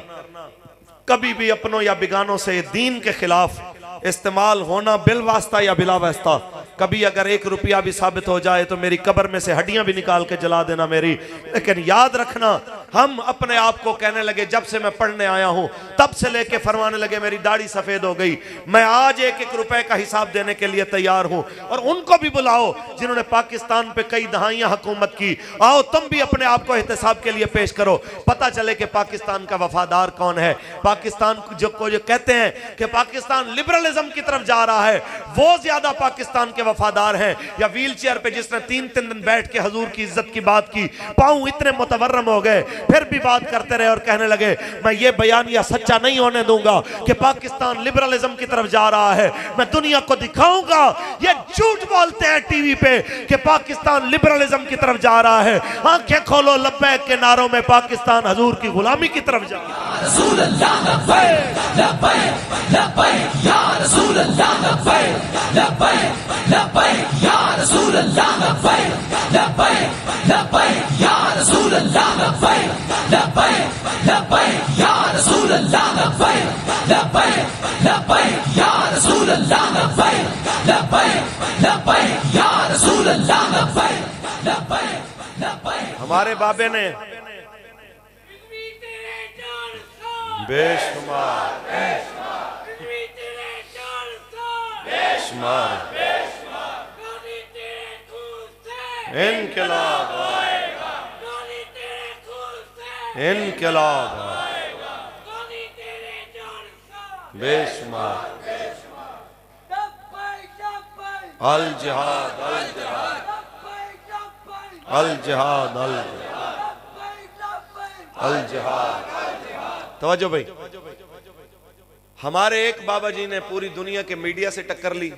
S1: कभी भी अपनों या बिगानों से दीन के खिलाफ इस्तेमाल होना बिल वास्ता या बिला वास्ता, कभी अगर 1 रुपया भी साबित हो जाए तो मेरी कब्र में से हड्डियां भी निकाल के जला देना मेरी। लेकिन याद रखना, हम अपने आप को कहने लगे जब से मैं पढ़ने आया हूं तब से लेके फरमाने लगे मेरी दाढ़ी सफेद हो गई, मैं आज 1-1 रुपए का हिसाब देने के लिए तैयार हूं। और उनको भी बुलाओ जिन्होंने पाकिस्तान पे कई दहाइयां हुकूमत की, आओ तुम भी अपने आप को एहतिसाब के लिए पेश करो, पता चले कि पाकिस्तान का वफादार कौन है। पाकिस्तान जो कहते हैं कि पाकिस्तान लिबरलिज्म की तरफ जा रहा है, वो ज्यादा पाकिस्तान के वफादार हैं या व्हील चेयर पे जिसने 3-3 दिन बैठ के हजूर की इज्जत की बात की, पांव इतने मुतवर्रम हो गए फिर भी बात करते रहे और कहने लगे मैं ये बयानिया सच्चा नहीं होने दूंगा कि पाकिस्तान लिबरलिज्म की तरफ जा रहा है। मैं दुनिया को दिखाऊंगा, ये झूठ बोलते हैं टीवी पे कि पाकिस्तान लिबरलिज्म की तरफ जा रहा है। आंखें खोलो, लब्बैक के नारों में पाकिस्तान हजूर की गुलामी की तरफ जा रहा है।
S2: रसूल अल्लाह लब्बैक लब्बैक लब्बैक या रसूल अल्लाह लब्बैक लब्बैक लब्बैक या रसूल अल्लाह लब्बैक लब्बैक लब्बैक या रसूल अल्लाह लब्बैक लब्बैक लब्बैक या रसूल अल्लाह लब्बैक लब्बैक लब्बैक या रसूल अल्लाह लब्बैक लब्बैक लब्बैक या रसूल अल्लाह लब्बैक लब्बैक लब्बैक।
S1: हमारे बाबे ने बेशुमार बेशुमार इनकलाब इनकलाब बेशुमार अल जिहाद अल जिहाद अल जिहाद अल जिहाद। तवज्जो भाई, हमारे एक बाबा जी ने पूरी दुनिया के मीडिया से टक्कर ली,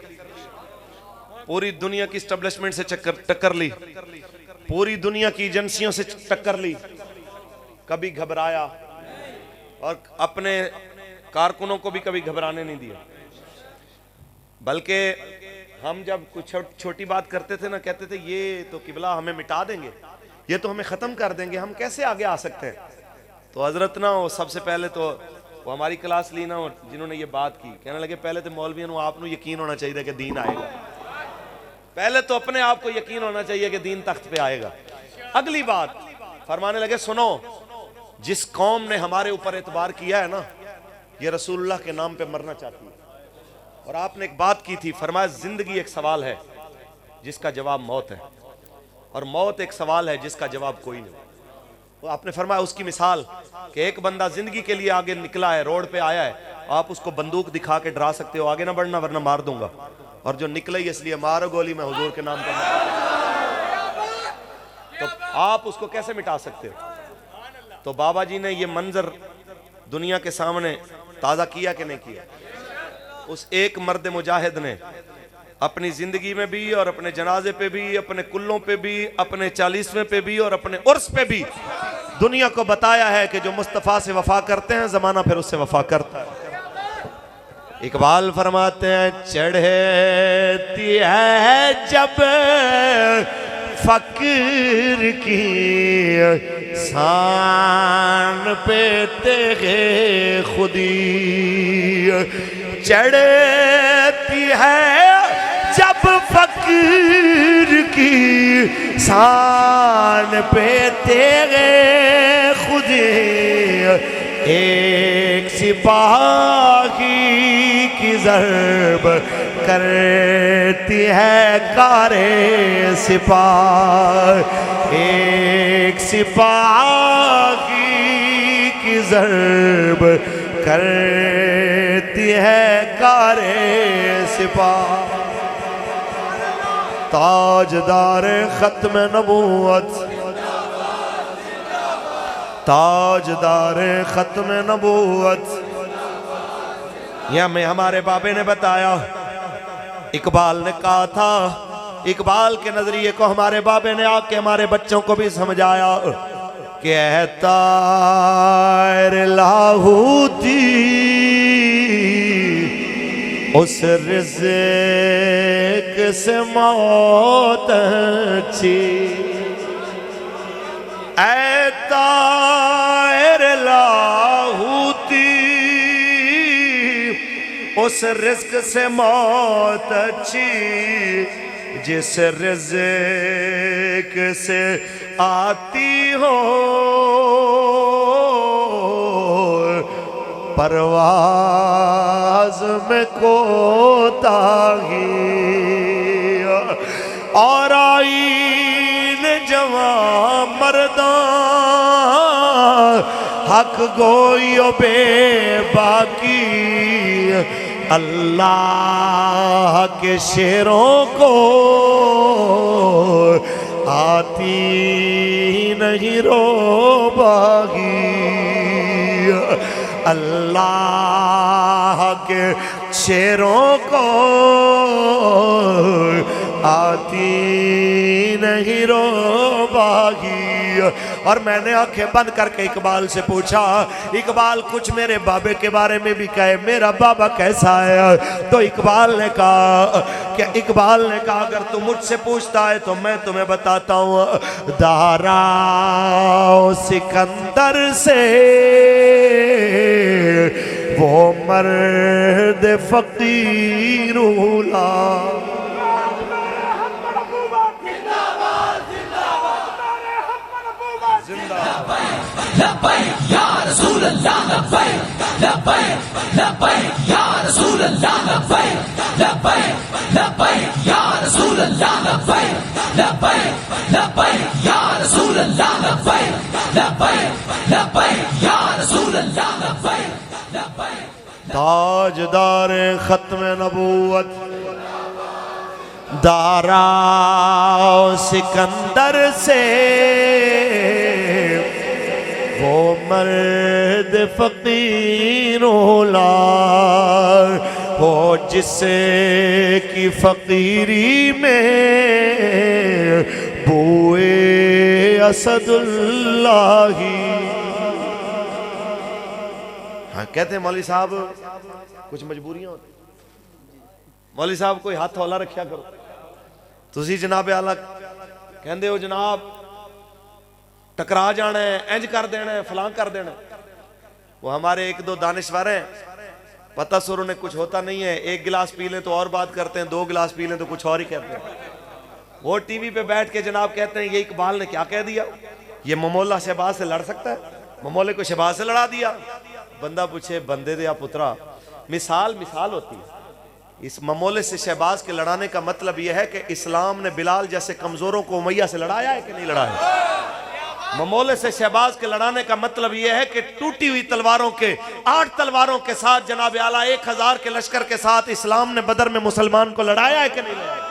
S1: पूरी दुनिया की एस्टेब्लिशमेंट से टक्कर ली, पूरी दुनिया की एजेंसियों से टक्कर ली, कभी घबराया और अपने कारकुनों को भी कभी घबराने नहीं दिया। बल्कि हम जब कुछ छोटी बात करते थे ना, कहते थे ये तो किबला हमें मिटा देंगे, ये तो हमें खत्म कर देंगे, हम कैसे आगे आ सकते हैं। तो हजरत ना वो सबसे पहले तो वो हमारी क्लास ली ना, और जिन्होंने ये बात की, कहने लगे पहले तो मौलवियों आपको यकीन होना चाहिए कि दीन आएगा, पहले तो अपने आप को यकीन होना चाहिए कि दीन तख्त पे आएगा। अगली बात फरमाने लगे सुनो, जिस कौम ने हमारे ऊपर एतबार किया है ना, ये रसूलुल्लाह के नाम पे मरना चाहती है। और आपने एक बात की थी, फरमाया जिंदगी एक सवाल है जिसका जवाब मौत है, और मौत एक सवाल है जिसका जवाब कोई नहीं। तो आपने फरमाया उसकी मिसाल कि एक बंदा जिंदगी के लिए आगे निकला है, रोड पे आया है, आप उसको बंदूक दिखा के डरा सकते हो आगे ना बढ़ना वरना मार दूंगा, और जो निकले ही इसलिए मारो गोली में हुजूर के नाम पर, तो आप उसको कैसे मिटा सकते हो। तो बाबा जी ने ये मंजर दुनिया के सामने ताज़ा किया कि नहीं किया। उस एक मर्द मुजाहिद ने अपनी जिंदगी में भी और अपने जनाजे पे भी, अपने कुल्लों पे भी, अपने 40वें पे भी और अपने उर्स पे भी दुनिया को बताया है कि जो मुस्तफ़ा से वफा करते हैं जमाना फिर उससे वफा करता है। इकबाल फरमाते हैं चढ़ती है जब फकीर की शान पे तेगे खुदी, चढ़ती है जब फकीर की शान पे तेगे खुदी, एक सिपाही की ज़र्ब करती है कारे सिपाह, एक सिपाही की ज़र्ब करती है कारे सिपाह। ताजदार खत्म नबूवत, ताजदार खत्म नबूवत, यह में हमारे बाबे ने बताया। इकबाल ने कहा था, इकबाल के नजरिए को हमारे बाबे ने आके हमारे बच्चों को भी समझाया कि तार लाहूती उस रिज़्क़ से मौत अच्छी, ऐ तार लाहूती उस रिज़्क़ से मौत अच्छी, जिस रिज़्क़ से आती हो परवाज़ में कोताही, और आईन जवां मर्दा हक गोयो बेबाकी, अल्लाह के शेरों को आती नहीं रो बागी, अल्लाह के शेरों को आती नहीं रो बागी। और मैंने आंखें बंद करके इकबाल से पूछा, इकबाल कुछ मेरे बाबे के बारे में भी कहे, मेरा बाबा कैसा है? तो इकबाल ने कहा अगर तू मुझसे पूछता है तो मैं तुम्हें बताता हूँ। दारा सिकंदर से वो मर्द फकीर उला,
S2: लब्बैक या रसूल अल्लाह, लब्बैक लब्बैक लब्बैक या रसूल अल्लाह, लब्बैक लब्बैक लब्बैक या रसूल अल्लाह, लब्बैक लब्बैक लब्बैक या रसूल अल्लाह, लब्बैक लब्बैक लब्बैक या रसूल अल्लाह, लब्बैक लब्बैक।
S1: ताजदार खत्म नबूवत दारा सिकंदर से वो मर्द फकीर उला हो, जिसे की फकीरी में बूए असदुल्लाही। हाँ कहते हैं मौलवी साहब कुछ मजबूरियां होती, मौलवी साहब कोई हाथ हौला रखा करो। तुसी जनाबे आला कहंदे हो जनाब टकरा जाना है, इंज कर देना है, फलां कर देना। वो हमारे एक दो दानिश्वर हैं, पता सुर उन्हें कुछ होता नहीं है, एक गिलास पी लें तो और बात करते हैं, दो गिलास पी लें तो कुछ और ही कहते हैं। वो टीवी पे बैठ के जनाब कहते हैं ये इकबाल ने क्या कह दिया, ये ममोला शहबाज से लड़ सकता है, ममोले को शहबाज से लड़ा दिया। बंदा पूछे बंदे दे या पुत्रा, मिसाल मिसाल होती है। इस ममोले से शहबाज के लड़ाने का मतलब यह है कि इस्लाम ने बिलाल जैसे कमजोरों को उमैया से लड़ाया है कि नहीं लड़ाया। ममोले से शहबाज के लड़ाने का मतलब यह है कि टूटी हुई तलवारों के 8 तलवारों के साथ जनाब आला 1000 के लश्कर के साथ इस्लाम ने बदर में मुसलमान को लड़ाया है कि नहीं लड़ाया।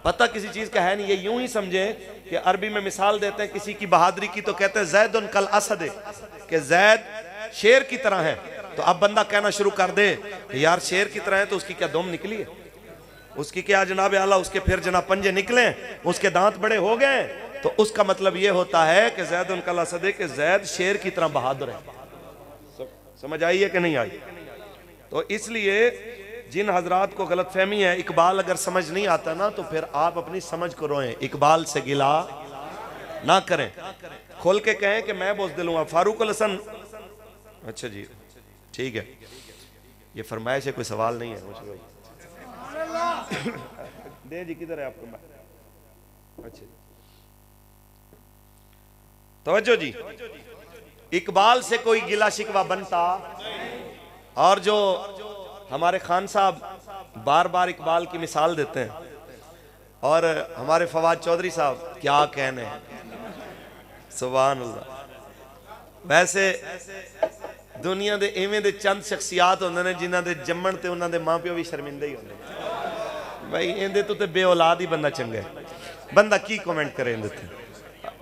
S1: पता किसी चीज का है नहीं, ये यूं ही समझे कि अरबी में मिसाल देते हैं किसी की बहादुरी की तो कहते हैं जैदुन कल असद, कि जैद शेर की तरह है। तो अब बंदा कहना शुरू कर दे यार शेर की तरह है तो उसकी क्या दुम निकली है, उसकी क्या जनाब आला उसके फिर जनाब पंजे निकले, उसके दांत बड़े हो गए, तो उसका मतलब यह होता है कि जैद उनका लसदे के जैद शेर की तरह बहादुर है। समझ आई है कि नहीं आई? तो इसलिए जिन हजरात को गलत फहमी है, इकबाल अगर समझ नहीं आता ना तो फिर आप अपनी समझ को रोएं, इकबाल से गिला ना करें, खोल के कहें कि मैं बुज़दिल हूं। फारूक हसन, अच्छा जी ठीक है, ये फरमाइश है, कोई सवाल नहीं है मुझे। दे जी किधर है आपका? अच्छा तवज्जो जी, इकबाल से कोई गिला शिकवा बनता, और जो हमारे खान साहब बार बार इकबाल की मिसाल देते हैं, और हमारे फवाद चौधरी साहब क्या कहने, सुभान अल्लाह। वैसे दुनिया दे इवें दे चंद शख्सियात होंदे ने जिन्हां दे जम्मण ते उन्हां दे मां प्यो भी शर्मिंदे ही होंदे भाई, इहदे तो ते बेऔलाद ही बंदा चंगा है, बंदा की कमेंट करे इहदे ते।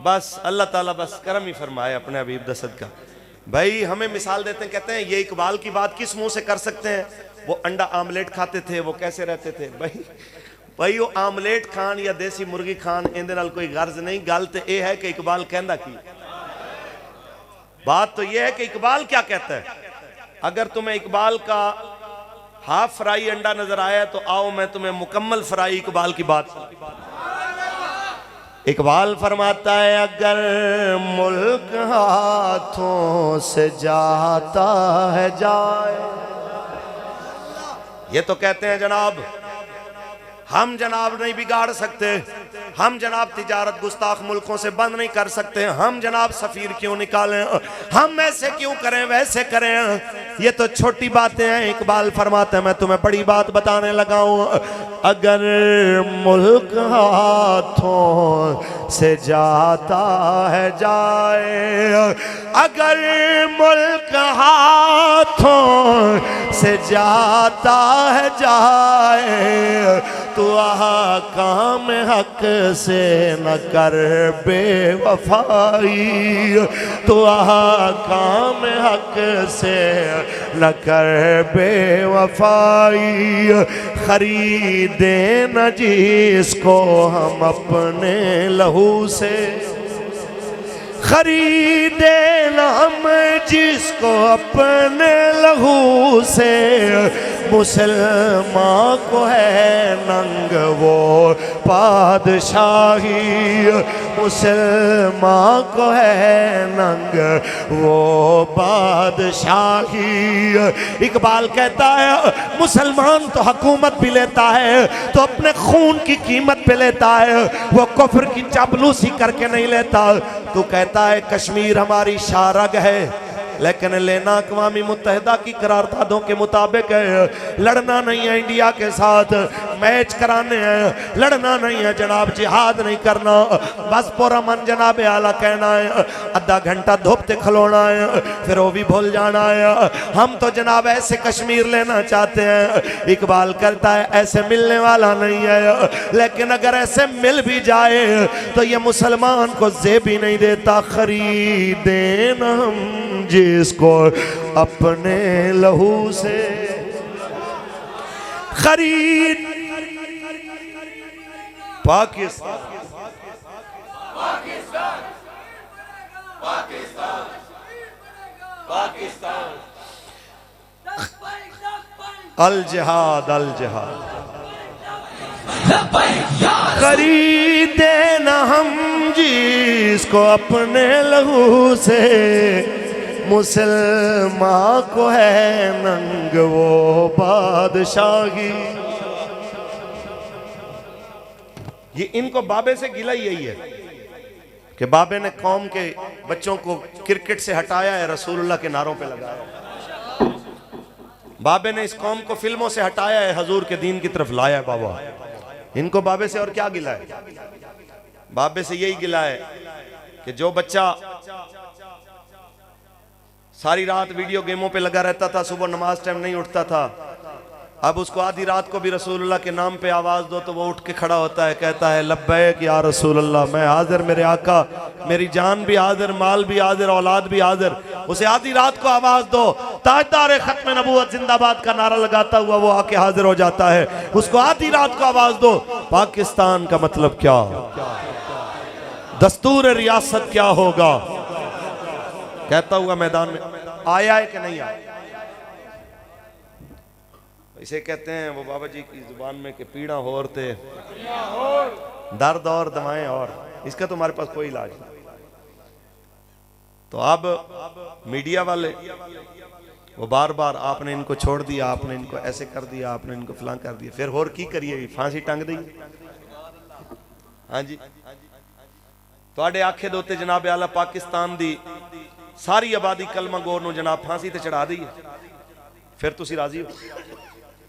S1: बस अल्लाह ताला बस करम ही फरमाए अपने हबीब दा सदका। भाई हमें मिसाल देते हैं, कहते हैं ये इकबाल की बात किस मुंह से कर सकते हैं, वो अंडा आमलेट खाते थे, वो कैसे रहते थे। भाई वो आमलेट खान या देसी मुर्गी खान इहदे नाल कोई गर्ज नहीं, गल ते यह है कि इकबाल कहंदा की। बात तो यह है कि इकबाल क्या कहता है। अगर तुम्हें इकबाल का हाफ फ्राई अंडा नजर आया तो आओ मैं तुम्हें मुकम्मल फ्राई इकबाल की बात। इकबाल फरमाता है अगर मुल्क हाथों से जाता है जाए, ये तो कहते हैं जनाब हम जनाब नहीं बिगाड़ सकते, हम जनाब तिजारत गुस्ताख मुल्कों से बंद नहीं कर सकते, हम जनाब सफीर क्यों निकालें, हम ऐसे क्यों करें वैसे करें, ये तो छोटी बातें हैं। इकबाल फरमाते हैं मैं तुम्हें बड़ी बात बताने लगा हूं। अगर मुल्क हाथों से जाता है जाए, अगर मुल्क हाथों से जाता है जाए, तो तू काम हक से न कर बेवफाई, तू काम हक से न कर बेवफाई, खरीदे न जिसको हम अपने लहू से, खरीदे न हम जिसको अपने लहू से, मुसलमान को है नंग वो पादशाही, मुसलमान को है नंग वो बादशाही। इकबाल कहता है मुसलमान तो हुकूमत भी लेता है तो अपने खून की कीमत पे लेता है, वो कुफ्र की चापलूसी करके नहीं लेता। तू कहता है कश्मीर हमारी शारग है, लेकिन लेना अक़वामी मुत्तहिदा की करारदादों के मुताबिक है। लड़ना नहीं है इंडिया के साथ, मैच कराने हैं, लड़ना नहीं है जनाब, जिहाद नहीं करना, बस पूरा मन जनाब आला कहना है, आधा घंटा धूपते खलोना है, फिर वो भी भूल जाना है। हम तो जनाब ऐसे कश्मीर लेना चाहते हैं। इकबाल करता है ऐसे मिलने वाला नहीं है, लेकिन अगर ऐसे मिल भी जाए तो ये मुसलमान को जेब भी नहीं देता। खरीदे न हम जिसको अपने लहू से, खरीद पाकिस्तान, पाकिस्तान, पाकिस्तान, पाकिस्तान, अल जिहाद, अल जिहाद, खरीदे न हम जिसको अपने लहू से, मुसलमान को है नंग वो बादशाही। ये इनको बाबे से गिला यही है कि बाबे ने कौम के बच्चों को क्रिकेट से हटाया है, रसूलुल्लाह के नारों पे लगाया। बाबे ने इस कौम को फिल्मों से हटाया है, हजूर के दीन की तरफ लाया है। बाबा इनको बाबे से और क्या गिला है? बाबे से यही गिला है कि जो बच्चा सारी रात वीडियो गेमों पे लगा रहता था, सुबह नमाज टाइम नहीं उठता था, अब उसको आधी रात को भी रसूलुल्लाह के नाम पे आवाज दो तो वो उठ के खड़ा होता है, कहता है लब्बैक या रसूलुल्लाह, मैं हाजिर मेरे आका, मेरी जान भी हाजिर, माल भी हाजिर, औलाद भी हाजिर। उसे आधी रात को आवाज दो, ताजदार खत्म नबूवत जिंदाबाद का नारा लगाता हुआ वो आके हाजिर हो जाता है। उसको आधी रात को आवाज दो। पाकिस्तान का मतलब क्या, दस्तूर रियासत क्या होगा, कहता हुआ मैदान में आया है कि नहीं आया। इसे कहते हैं वो बाबा जी की जुबान में कि पीड़ा और थे, दर्द और दवाएं और, इसका तुम्हारे पास कोई इलाज नहीं। तो अब मीडिया वाले वो बार बार आपने इनको छोड़ दिया, आपने इनको ऐसे कर दिया, आपने इनको फलां कर दिया, फिर और की करिए, फांसी टंग दी। हाँ जी, तुहाडे आखे दोते जनाब आला पाकिस्तान दी सारी आबादी कलमा गोर नूं जनाब फांसी ते चढ़ा दी, फिर तुसी राजी हो,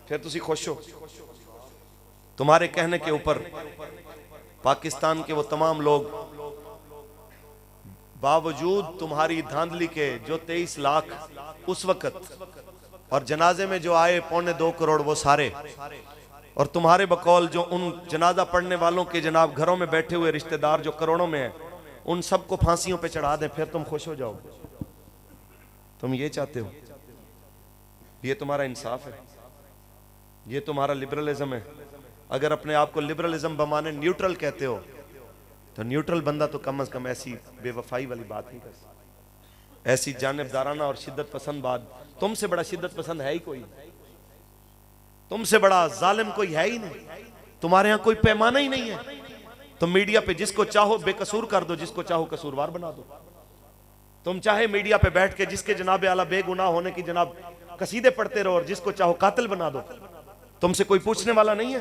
S1: फिर तुसी खुश हो। तुम्हारे कहने के ऊपर पाकिस्तान के वो तमाम लोग बावजूद तुम्हारी धांधली के, जो 23 लाख उस वक्त और जनाजे में जो आए 2.25 करोड़ वो सारे, और तुम्हारे बकौल जो उन जनाजा पढ़ने वालों के जनाब घरों में बैठे हुए रिश्तेदार जो करोड़ों में हैं, उन सबको फांसियों पे चढ़ा दें, फिर तुम खुश हो जाओगे। तुम ये चाहते हो? ये तुम्हारा इंसाफ है? ये तुम्हारा लिबरलिज्म है? अगर अपने आप को लिबरलिज्म बमाने न्यूट्रल कहते हो तो न्यूट्रल बंदा तो कम से कम ऐसी बेवफाई वाली बात नहीं कर सकता, ऐसी जानिबदाराना और शिद्दत पसंद बात। तुमसे बड़ा शिद्दत पसंद है ही कोई, तुमसे बड़ा जालिम कोई है ही नहीं, तुम्हारे यहां कोई पैमाना ही नहीं है। तुम मीडिया पे जिसको चाहो बेकसूर कर दो, जिसको चाहो कसूरवार बना दो। तुम चाहे मीडिया पे बैठ के जिसके जनाब आला बेगुनाह होने की जनाब कसीदे पढ़ते रहो और जिसको चाहो कातिल बना दो, तुमसे कोई पूछने वाला नहीं है।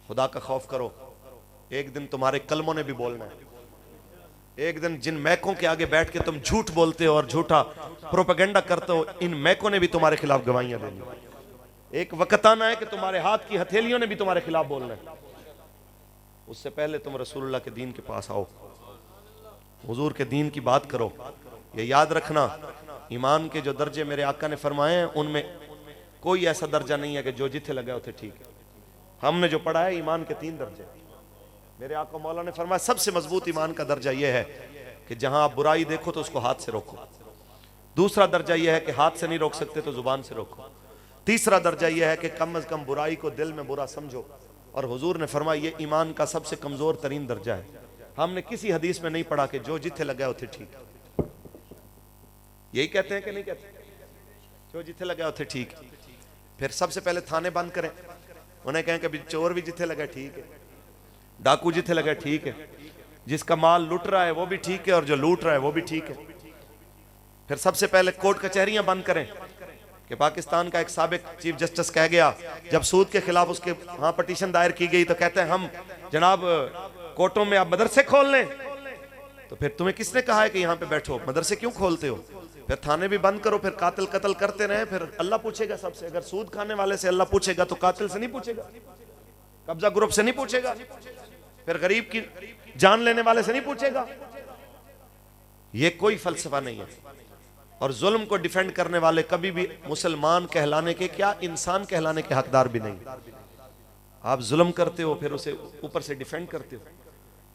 S1: खुदा का खौफ करो, एक दिन तुम्हारे कलमों ने भी बोलना है। एक दिन जिन मैकों के आगे बैठ के तुम झूठ बोलते हो और झूठा प्रोपेगेंडा करते हो, इन मैकों ने भी तुम्हारे खिलाफ गवाहियां देनी। एक वक्त आना है कि तुम्हारे हाथ की हथेलियों ने भी तुम्हारे खिलाफ बोलना है। उससे पहले तुम रसूलुल्लाह के दीन के पास आओ, हुजूर के दीन की बात करो। ये याद रखना, ईमान के जो दर्जे मेरे आका ने फरमाए हैं उनमें कोई ऐसा दर्जा नहीं है कि जो जिथे लगा उसे ठीक है। हमने जो पढ़ा है ईमान के 3 दर्जे। मेरे आका मौला ने फरमाया सबसे मजबूत ईमान का दर्जा यह है कि जहां आप बुराई देखो तो उसको हाथ से रोको। दूसरा दर्जा यह है कि हाथ से नहीं रोक सकते तो जुबान से रोको। तीसरा दर्जा यह है कि कम से कम बुराई को दिल में बुरा समझो। और हुजूर ने फरमाया ये ईमान का सबसे कमजोर तरीन दर्जा है। हमने किसी हदीस में नहीं पढ़ा कि जो जिथे लगा उसे ठीक। यही कहते हैं कि नहीं कहते? जो जिथे लगा उसे ठीक। फिर सबसे पहले थाने बंद करें, उन्हें कहें कि चोर भी जिथे लगा ठीक है, डाकू जिथे लगा ठीक है, जिसका माल लुट रहा है वो भी ठीक है और जो लूट रहा है वो भी ठीक है। फिर सबसे पहले कोर्ट कचहरियां बंद करें कि पाकिस्तान का एक साबिक चीफ जस्टिस कह गया जब सूद के खिलाफ उसके वहां पटिशन दायर की गई तो कहते हैं हम जनाब कोर्टों में आप मदरसे खोल लें। तो फिर तुम्हें किसने कहा है कि यहाँ पे बैठो, मदरसे क्यों खोलते हो? फिर थाने भी बंद करो, फिर कातिल कत्ल करते रहे, फिर अल्लाह पूछेगा सबसे। अगर सूद खाने वाले से अल्लाह पूछेगा तो कातिल से नहीं पूछेगा, कब्जा ग्रुप से नहीं पूछेगा, फिर गरीब की जान लेने वाले से नहीं पूछेगा। ये कोई फलसफा नहीं है। और जुल्म को डिफेंड करने वाले कभी भी मुसलमान कहलाने के क्या इंसान कहलाने के हकदार भी नहीं। आप जुल्म करते हो फिर उसे ऊपर से डिफेंड करते हो,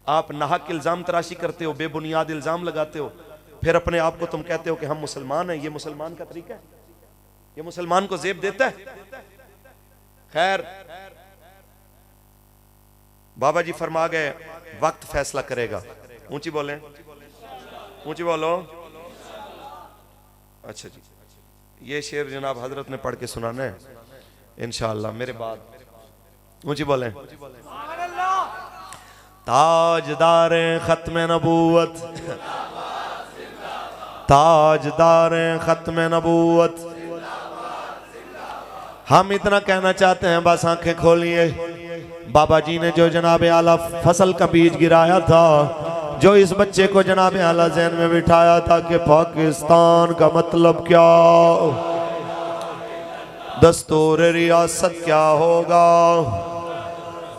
S1: आप नाहक इल्जाम तराशी करते हो, बेबुनियाद इल्जाम लगाते हो, फिर अपने आप को तुम कहते हो कि हम मुसलमान हैं। ये मुसलमान का तरीका है? ये मुसलमान को जेब देता है? खैर, बाबा जी फरमा गए वक्त फैसला करेगा। ऊंची बोलें, ऊंची बोलो। अच्छा जी, ये शेर जनाब हजरत ने पढ़ के सुनाना है इंशाअल्लाह मेरे बाद। ऊंची बोलें। ताजदार खत्म नबूवत, ताजदार खत्म नबूवत। हम इतना कहना चाहते हैं, बस आंखें खोलिए। बाबा जी ने जो जनाब आला फसल का बीज गिराया था, जो इस बच्चे को जनाब आला ज़हन में बिठाया था कि पाकिस्तान का मतलब क्या, दस्तूर रियासत क्या होगा,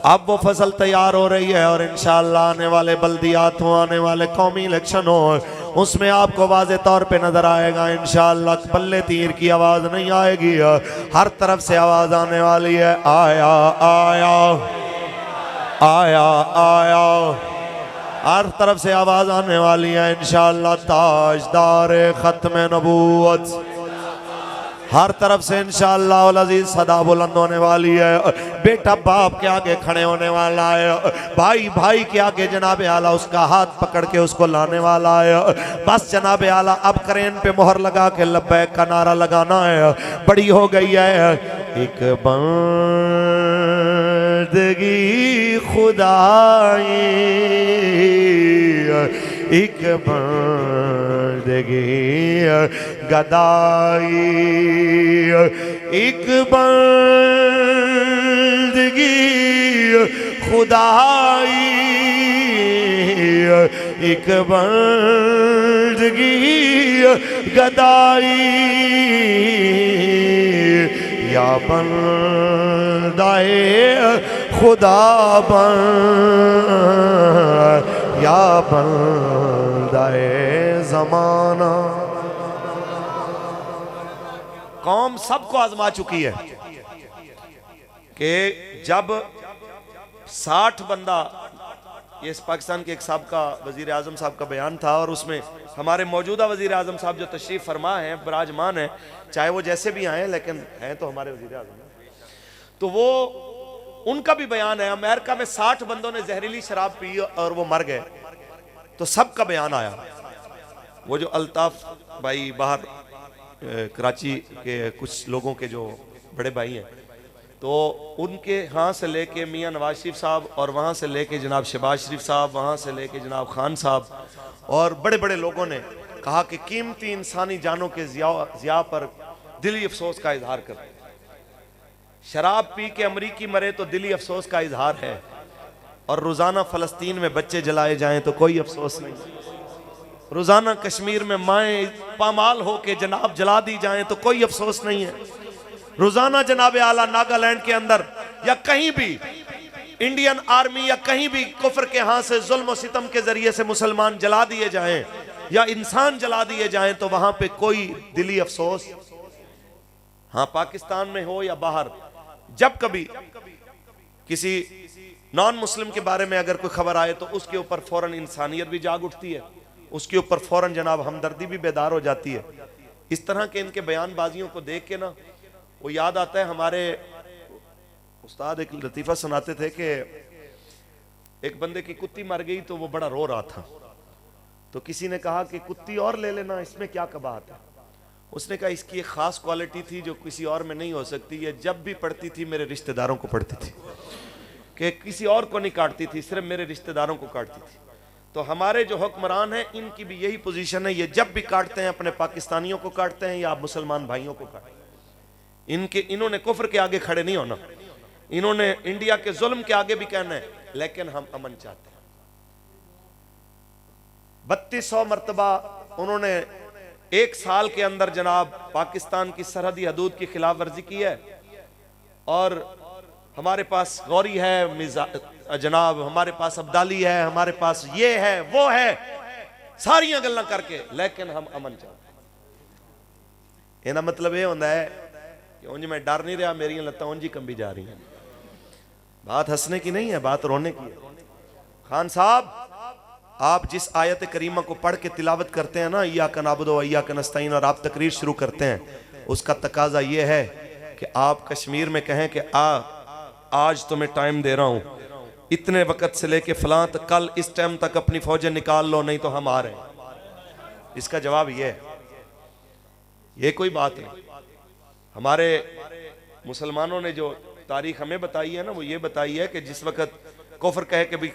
S1: अब वो फसल तैयार हो रही है। और इंशाअल्लाह आने वाले बल्दियात हो, आने वाले कौमी इलेक्शन हो, उसमें आपको वाज़े तौर पे नजर आएगा इंशाअल्लाह। पल्ले तीर की आवाज नहीं आएगी, हर तरफ से आवाज आने वाली है, आया आया आया आया, हर तरफ से आवाज आने वाली है इंशाअल्लाह। ताजदार खत्म नबूवत, हर तरफ से इंशाअल्लाह अल अज़ीज़ सदा बुलंद होने वाली है। बेटा बाप के आगे खड़े होने वाला है, भाई भाई के आगे जनाब आला उसका हाथ पकड़ के उसको लाने वाला है। बस जनाब आला अब क्रेन पे मोहर लगा के लब्बैक का नारा लगाना है। बड़ी हो गई है एक बंदगी खुदाई, एक बंदगी गदाई, एक बंदगी खुदाई, एक बंदगी गदाई, या बंदाए खुदा बन, या बंदाए जमाना। कौम सबको आजमा चुकी है कि जब 60 बंदा, ये पाकिस्तान के एक सबका वजीर आजम साहब का बयान था, और उसमें हमारे मौजूदा वजीर आजम साहब जो तशरीफ फरमा है, विराजमान है, चाहे वो जैसे भी आए लेकिन हैं तो हमारे वजीर आजम, तो वो उनका भी बयान है। अमेरिका में 60 बंदों ने जहरीली शराब पी और वो मर गए, तो सबका बयान आया। वो जो अल्ताफ भाई बाहर कराची के कुछ लोगों के जो बड़े भाई हैं, तो उनके यहाँ से लेके मियाँ नवाज शरीफ साहब, और वहाँ से लेके जनाब शहबाज शरीफ साहब, वहाँ से लेके जनाब खान साहब, और बड़े बड़े लोगों ने कहा कि कीमती इंसानी जानों के ज़िया पर दिली अफसोस का इजहार कर। शराब पी के अमरीकी मरे तो दिली अफसोस का इजहार है, और रोज़ाना फ़लस्तीन में बच्चे जलाए जाएं तो कोई अफसोस नहीं। रोज़ाना कश्मीर में माएँ पामाल हो के जनाब जला दी जाएं तो कोई अफसोस नहीं है। रोज़ाना जनाब आला नागालैंड के अंदर या कहीं भी इंडियन आर्मी या कहीं भी कुफ्र के हाथ से जुल्म और सितम के जरिए से मुसलमान जला दिए जाएं या इंसान जला दिए जाएं तो वहां पे कोई दिली अफसोस। हाँ, पाकिस्तान में हो या बाहर, जब कभी किसी नॉन मुस्लिम के बारे में अगर कोई खबर आए तो उसके ऊपर फौरन इंसानियत भी जाग उठती है, उसके ऊपर फौरन जनाब हमदर्दी भी बेदार हो जाती है। इस तरह के इनके बयानबाजियों को देख के ना वो याद आता है, हमारे उस्ताद एक लतीफ़ा सुनाते थे कि एक बंदे की कुत्ती मर गई तो वो बड़ा रो रहा था, तो किसी ने कहा कि कुत्ती और ले लेना, इसमें क्या कबाहत है। उसने कहा इसकी एक ख़ास क्वालिटी थी जो किसी और में नहीं हो सकती, ये जब भी पड़ती थी मेरे रिश्तेदारों को पड़ती थी, कि किसी और को नहीं काटती थी, सिर्फ मेरे रिश्तेदारों को काटती थी। तो हमारे जो हुक्मरान हैं इनकी भी यही पोजीशन है, ये जब भी काटते हैं अपने पाकिस्तानियों को काटते हैं या मुसलमान भाइयों को काटते हैं। इन्होंने कुफ्र के आगे खड़े नहीं होना, इन्होंने इंडिया के जुल्म के आगे भी कहना है, लेकिन हम अमन चाहते हैं। 3200 मरतबा उन्होंने एक साल के अंदर जनाब पाकिस्तान की सरहदी हदूद की खिलाफ वर्जी की है, और हमारे पास गौरी है जनाब, हमारे पास अब्दाली है, हमारे पास ये है वो है, सारियां गल्ला करके, लेकिन हम अमन चाहते हैं। इहदा मतलब यह होता है कि उंज मैं डर नहीं रहा, मेरी लत्तां उंज ही कंबी जा रही हैं। बात हंसने की नहीं है, बात रोने की है। खान साहब, आप जिस आयत करीमा को पढ़ के तिलावत करते हैं ना, इय्याका नअबुदु व इय्याका नस्तईन, और आप तकरीर शुरू करते हैं, उसका तकाजा यह है कि आप कश्मीर में कहें कि आज तुम्हें टाइम दे रहा हूं, इतने वक्त से लेके फलां तक, कल इस टाइम तक अपनी फौजें निकाल लो, नहीं तो हम आ रहे हैं। इसका जवाब यह है, ये कोई बात नहीं। हमारे मुसलमानों ने जो तारीख हमें बताई है ना, वो ये बताई है कि जिस वक्त कुफ्र कहे कि भाई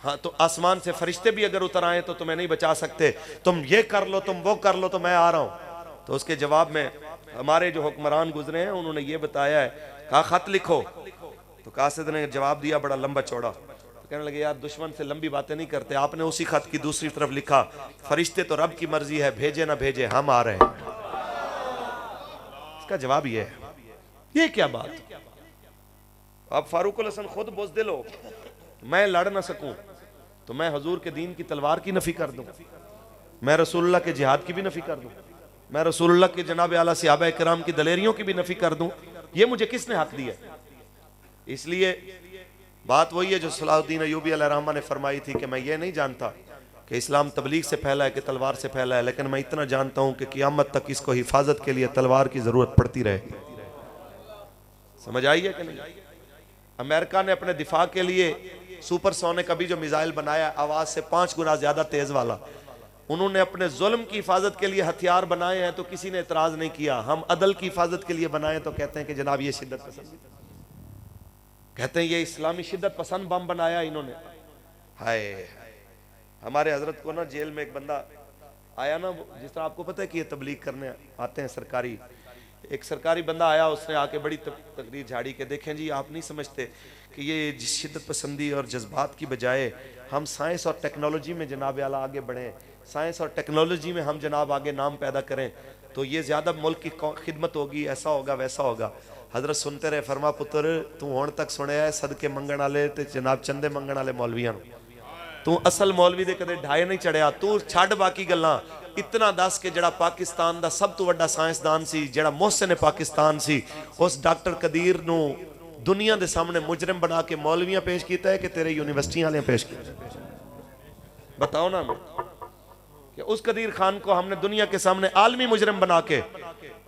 S1: हाँ, तो आसमान से फरिश्ते भी अगर उतर आए तो तुम्हें नहीं बचा सकते, तुम ये कर लो, तुम वो कर लो, तो मैं आ रहा हूं। तो उसके जवाब में हमारे जो हुक्मरान गुजरे हैं उन्होंने ये बताया है, कहा खत लिखो। तो कासिद ने जवाब दिया बड़ा लंबा चौड़ा, तो कहने लगे यार दुश्मन से लंबी बातें नहीं करते। आपने उसी खत की दूसरी तरफ लिखा, फरिश्ते तो रब की मर्जी है, भेजे ना भेजे हम आ रहे हैं। इसका जवाब ये है। ये क्या बात, अब फारूकुल हसन खुद बुज़दिल हो, मैं लड़ ना सकूं तो मैं हजूर के दीन की तलवार की नफी कर दूं, मैं रसूलुल्लाह के जिहाद की भी नफी कर दूं, मैं रसूलुल्लाह के जनाब आला सहाबा किराम की दलेरियों की भी नफी कर दूं, ये मुझे किसने हक दिया? इसलिए बात वही है जो सलाहुद्दीन अय्यूबी अलैहिर्रहमा ने फरमाई थी कि मैं ये नहीं जानता कि इस्लाम तबलीग से फैला है कि तलवार से फैला है, लेकिन मैं इतना जानता हूं कि क़यामत तक इसको हिफाजत के लिए तलवार की जरूरत पड़ती रहेगी। समझ आई है कि नहीं? अमेरिका ने अपने दिफा के लिए सुपरसोनिक अभी जो मिसाइल बनाया, आवाज से 5 गुना ज्यादा तेज वाला, उन्होंने अपने जुल्म की हिफाजत के लिए हथियार बनाए हैं तो किसी ने एतराज नहीं किया। हम अदल की हिफाजत के लिए बनाए तो कहते हैं कि जनाब ये शिद्दत पसंद, कहते हैं ये इस्लामी शिद्दत पसंद बम बनाया इन्होंने। हाय, हमारे हजरत को ना जेल में एक बंदा आया ना, जिस तरह आपको पता है कि ये तबलीग करने आते हैं सरकारी, एक सरकारी बंदा आया, उसने आके बड़ी तकरीर झाड़ी के, देखें जी आप नहीं समझते कि ये जिस शिद्दत पसंदी और जज्बात की बजाय हम साइंस और टेक्नोलॉजी में जनाब आला आगे बढ़ें, साइंस और टेक्नोलॉजी में हम जनाब आगे नाम पैदा करें तो ये ज़्यादा मुल्क की खिदमत होगी, ऐसा होगा वैसा होगा। हजरत सुनते रहे, फरमा पुत्र तू हुण तक सुनिया है सदके मंगण वाले ते जनाब चंदे मंगण वाले मौलवियां, तू असल मौलवी दे कदे ढाए नहीं चढ़िया, तू छड़ बाकी गल्लां, इतना दस के जड़ा पाकिस्तान दा सब तो वड्डा साइंसदान सी, जड़ा मोहसिन पाकिस्तान सी, उस डॉक्टर कदीर नू दुनिया के सामने मुजरिम बना के मौलवियां पेश किया है कि तेरे यूनिवर्सिटी वाले पेश किया? बताओ ना कि उस कदीर खान को हमने दुनिया के सामने आलमी मुजरिम बना के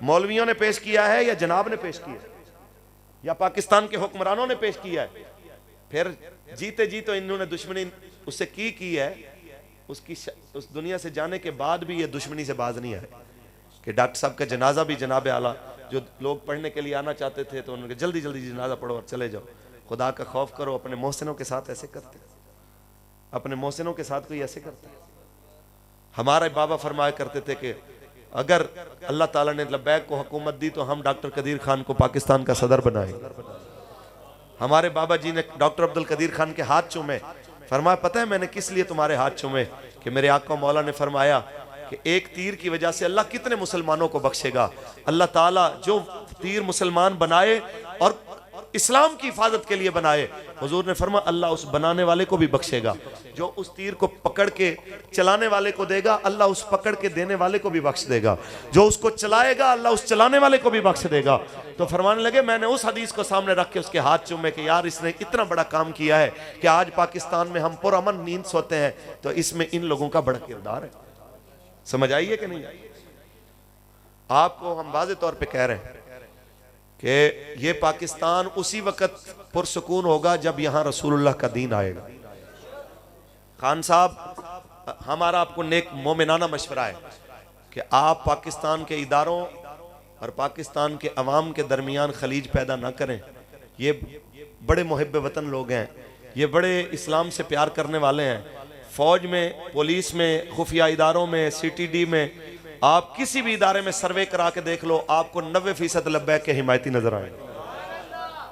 S1: मौलवियों ने पेश किया है या जनाब ने पेश किया या पाकिस्तान के हुक्मरानों ने पेश किया है? फिर जीते जी तो इन्होंने दुश्मनी उससे की है, उसकी उस दुनिया से जाने के बाद भी ये दुश्मनी से बाज नहीं आए कि डॉक्टर साहब का जनाजा भी जनाब आला जो लोग पढ़ने के लिए आना चाहते थे तो उन्होंने जल्दी जल्दी जनाजा पढ़ो और चले जाओ, खुदा का खौफ करो। अपने मोहसिनों के साथ ऐसे करते, अपने मोहसिनों के साथ कोई ऐसे करता है? हमारे बाबा फरमाया करते थे कि अगर अल्लाह ताला ने लब्बैक को हुकूमत दी तो हम डॉक्टर कदीर खान को पाकिस्तान का सदर बनाएंगे। हमारे बाबा जी ने डॉक्टर अब्दुल कदीर खान के हाथ चूमे, फरमाया पता है मैंने किस लिए तुम्हारे हाथ चूमे? कि मेरे आका मौला ने फरमाया कि एक तीर की वजह से अल्लाह कितने मुसलमानों को बख्शेगा। अल्लाह ताला जो तीर मुसलमान बनाए और इस्लाम की हिफाजत के लिए बनाए। हुजूर ने फरमाया अल्लाह उस बनाने वाले को भी बख्शेगा, जो उस तीर को पकड़ के चलाने वाले को देगा अल्लाह उस पकड़ के देने वाले को भी बख्श देगा, जो उसको चलाएगा अल्लाह उस चलाने वाले को भी बख्श देगा। तो फरमाने लगे मैंने उस हदीस को सामने रख के उसके हाथ चूमे कि यार इसने इतना बड़ा काम किया है कि आज पाकिस्तान में हम पुरअमन नींद सोते हैं, तो इसमें इन लोगों का बड़ा किरदार है। समझ आइए कि नहीं? आपको हम वाज़े तौर पे कह रहे हैं कि ये पाकिस्तान उसी वक्त पुरसुकून होगा जब यहां रसूलुल्लाह का दीन आएगा। खान साहब, हमारा आपको नेक मोमिनाना मशवरा है कि आप पाकिस्तान के इदारों और पाकिस्तान के अवाम के दरमियान खलीज पैदा ना करें। ये बड़े मुहिब वतन लोग हैं, ये बड़े इस्लाम से प्यार करने वाले हैं। फौज में, पुलिस में, खुफिया इदारों में, CTD में, आप किसी भी इदारे में सर्वे करा के देख लो, आपको 90% लब्बैक के हिमायती नजर आएंगे।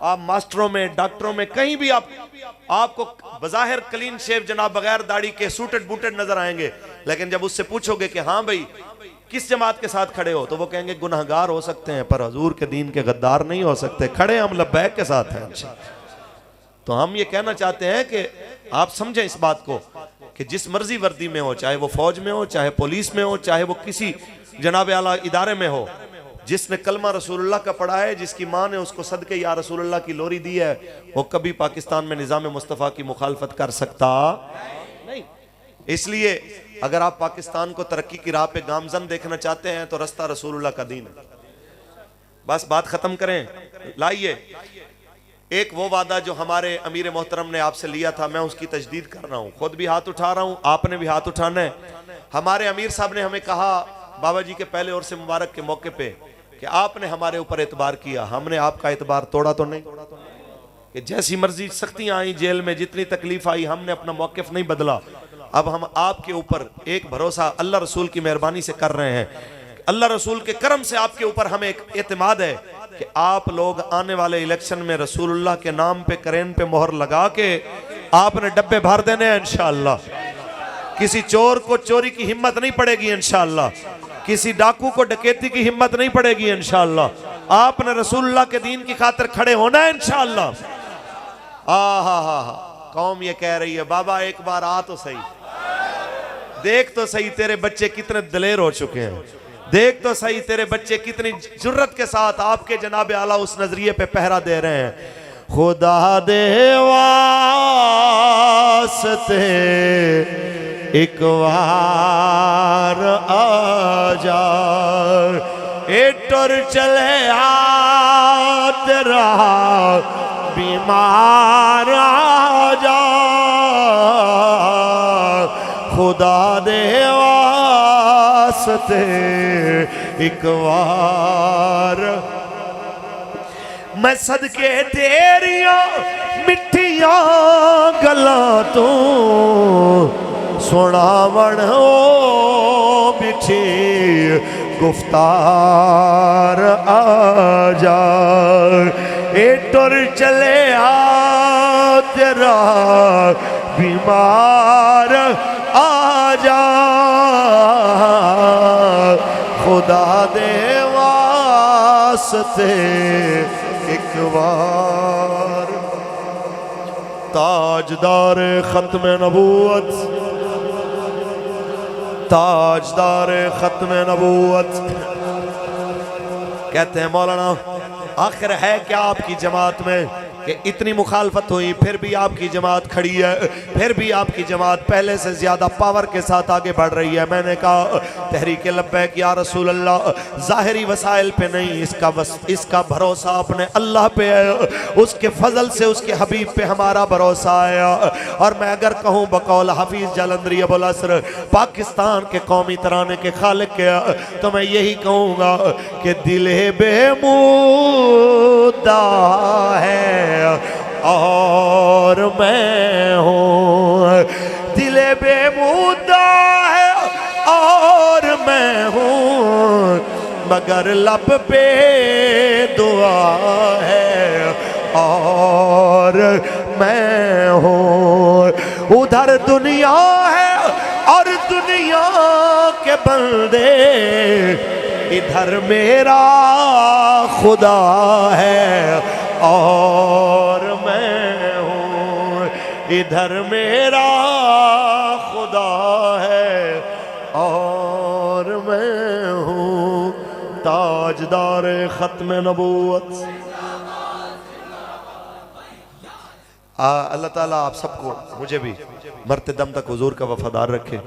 S1: आप मास्टरों में, डॉक्टरों में, कहीं भी आपको बज़ाहिर क्लीन शेव जनाब बगैर दाढ़ी के सूटेड बूटेड नजर आएंगे, लेकिन जब उससे पूछोगे कि हाँ भाई किस जमात के साथ खड़े हो, तो वो कहेंगे गुनहगार हो सकते हैं पर हुजूर के दीन के गद्दार नहीं हो सकते, खड़े हम लब्बैक के साथ हैं। तो हम ये कहना चाहते हैं कि आप समझें इस बात को कि जिस मर्जी वर्दी में हो, चाहे वो फौज में हो, चाहे पुलिस में हो, चाहे वो किसी जनाब आला इदारे में हो, जिसने कलमा रसूलुल्लाह का पढ़ा है, जिसकी माँ ने उसको सदके या रसूलुल्लाह की लोरी दी है, वो कभी पाकिस्तान में निज़ाम मुस्तफ़ा की मुखालफत कर सकता नहीं। इसलिए अगर आप पाकिस्तान को तरक्की की राह पे गामजन देखना चाहते हैं तो रास्ता रसूलुल्लाह का दीन है। बस बात खत्म करें। लाइए एक वो वादा जो हमारे अमीर मोहतरम ने आपसे लिया था, मैं उसकी तजदीद कर रहा हूँ। खुद भी हाथ उठा रहा हूँ, आपने भी हाथ उठाना है। हमारे अमीर साहब ने हमें कहा बाबा जी के पहले और से मुबारक के मौके पे कि आपने हमारे ऊपर एतबार किया, हमने आपका एतबार तोड़ा तो नहीं कि जैसी मर्जी सख्तियां आई जेल में, जितनी तकलीफ आई, हमने अपना मौक़िफ़ नहीं बदला। अब हम आपके ऊपर एक भरोसा अल्लाह रसूल की मेहरबानी से कर रहे हैं, अल्लाह रसूल के करम से आपके ऊपर हमें एक एतमाद है कि आप लोग आने वाले इलेक्शन में रसूलुल्लाह के नाम पे करेन पे मोहर लगा के आपने डब्बे भर देने हैं इंशाअल्लाह। किसी चोर को चोरी की हिम्मत नहीं पड़ेगी इंशाअल्लाह, किसी डाकू को डकैती की हिम्मत नहीं पड़ेगी इंशाअल्लाह। आपने रसूलुल्लाह के दीन की खातिर खड़े होना है इंशाअल्लाह। कौम ये कह रही है बाबा एक बार आ तो सही, देख तो सही तेरे बच्चे कितने दलेर हो चुके हैं, देख तो सही तेरे बच्चे कितनी जुर्रत के साथ आपके जनाब आला उस नजरिए पे पहरा दे रहे हैं। खुदा दे वास्ते एक बार आ जा, एटर चले आ तेरा बीमार आ जा। खुदा दे वास्ते एक बार मैं सदके तेरिया मिठिया गलां तो सुनावण ओ मिठी गुफ्तार आ जा। एटर चले आ तेरा बीमार आ जा। खुदा दे वास्ते एक बार ताजदार खत्म नबूवत, ताजदार खत्म नबूवत कहते हैं मौलाना आखिर है क्या आपकी जमात में कि इतनी मुखालफत हुई फिर भी आपकी जमात खड़ी है, फिर भी आपकी जमात पहले से ज्यादा पावर के साथ आगे बढ़ रही है। मैंने कहा तहरीक लब्बैक या रसूल अल्लाह ज़ाहिरी वसाइल पे नहीं, इसका भरोसा अपने अल्लाह पे है, उसके फजल से उसके हबीब पे हमारा भरोसा है। और मैं अगर कहूँ बकौल हाफिज जालंधरी अबुल असर पाकिस्तान के कौमी तराने के खालिक के, तो मैं यही कहूँगा कि दिले बेमुद्दा है और मैं हूँ, दिले बेमुद्दा है और मैं हूँ, मगर लब पे दुआ है और मैं हूँ। उधर दुनिया है और दुनिया के बंदे, इधर मेरा खुदा है और मैं हूँ, इधर मेरा खुदा है और मैं हूँ ताजदार खत्म नबूवत। अल्लाह ताला आप सबको, मुझे भी मरते दम तक हुजूर का वफादार रखे।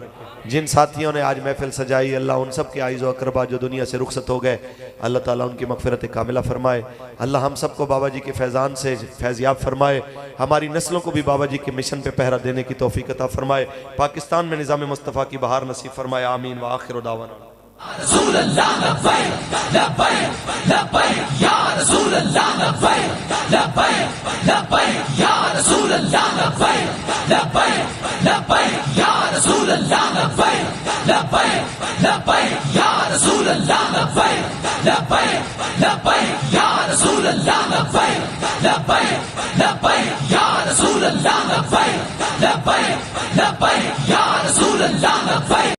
S1: जिन साथियों ने आज महफिल सजाई, अल्लाह उन सब के आइज़ व अकरबा जो दुनिया से रुखसत हो गए, अल्लाह ताला उनकी मगफिरत कामिला फरमाए। अल्लाह हम सबको बाबा जी के फैज़ान से फैज़याब फरमाए। हमारी नस्लों को भी बाबा जी के मिशन पे पहरा देने की तौफीक अता फरमाए। पाकिस्तान में निज़ाम मुस्तफ़ा की बहार नसीब फरमाए। आमीन व आखिर दावाना।
S2: रसूल अल्लाह लब्बैक लब्बैक लब्बैक या रसूल अल्लाह लब्बैक लब्बैक लब्बैक या रसूल अल्लाह लब्बैक लब्बैक लब्बैक या रसूल अल्लाह लब्बैक लब्बैक लब्बैक या रसूल अल्लाह लब्बैक लब्बैक लब्बैक या रसूल अल्लाह लब्बैक लब्बैक लब्बैक या रसूल अल्लाह लब्बैक लब्बैक लब्बैक या रसूल अल्लाह लब्बैक।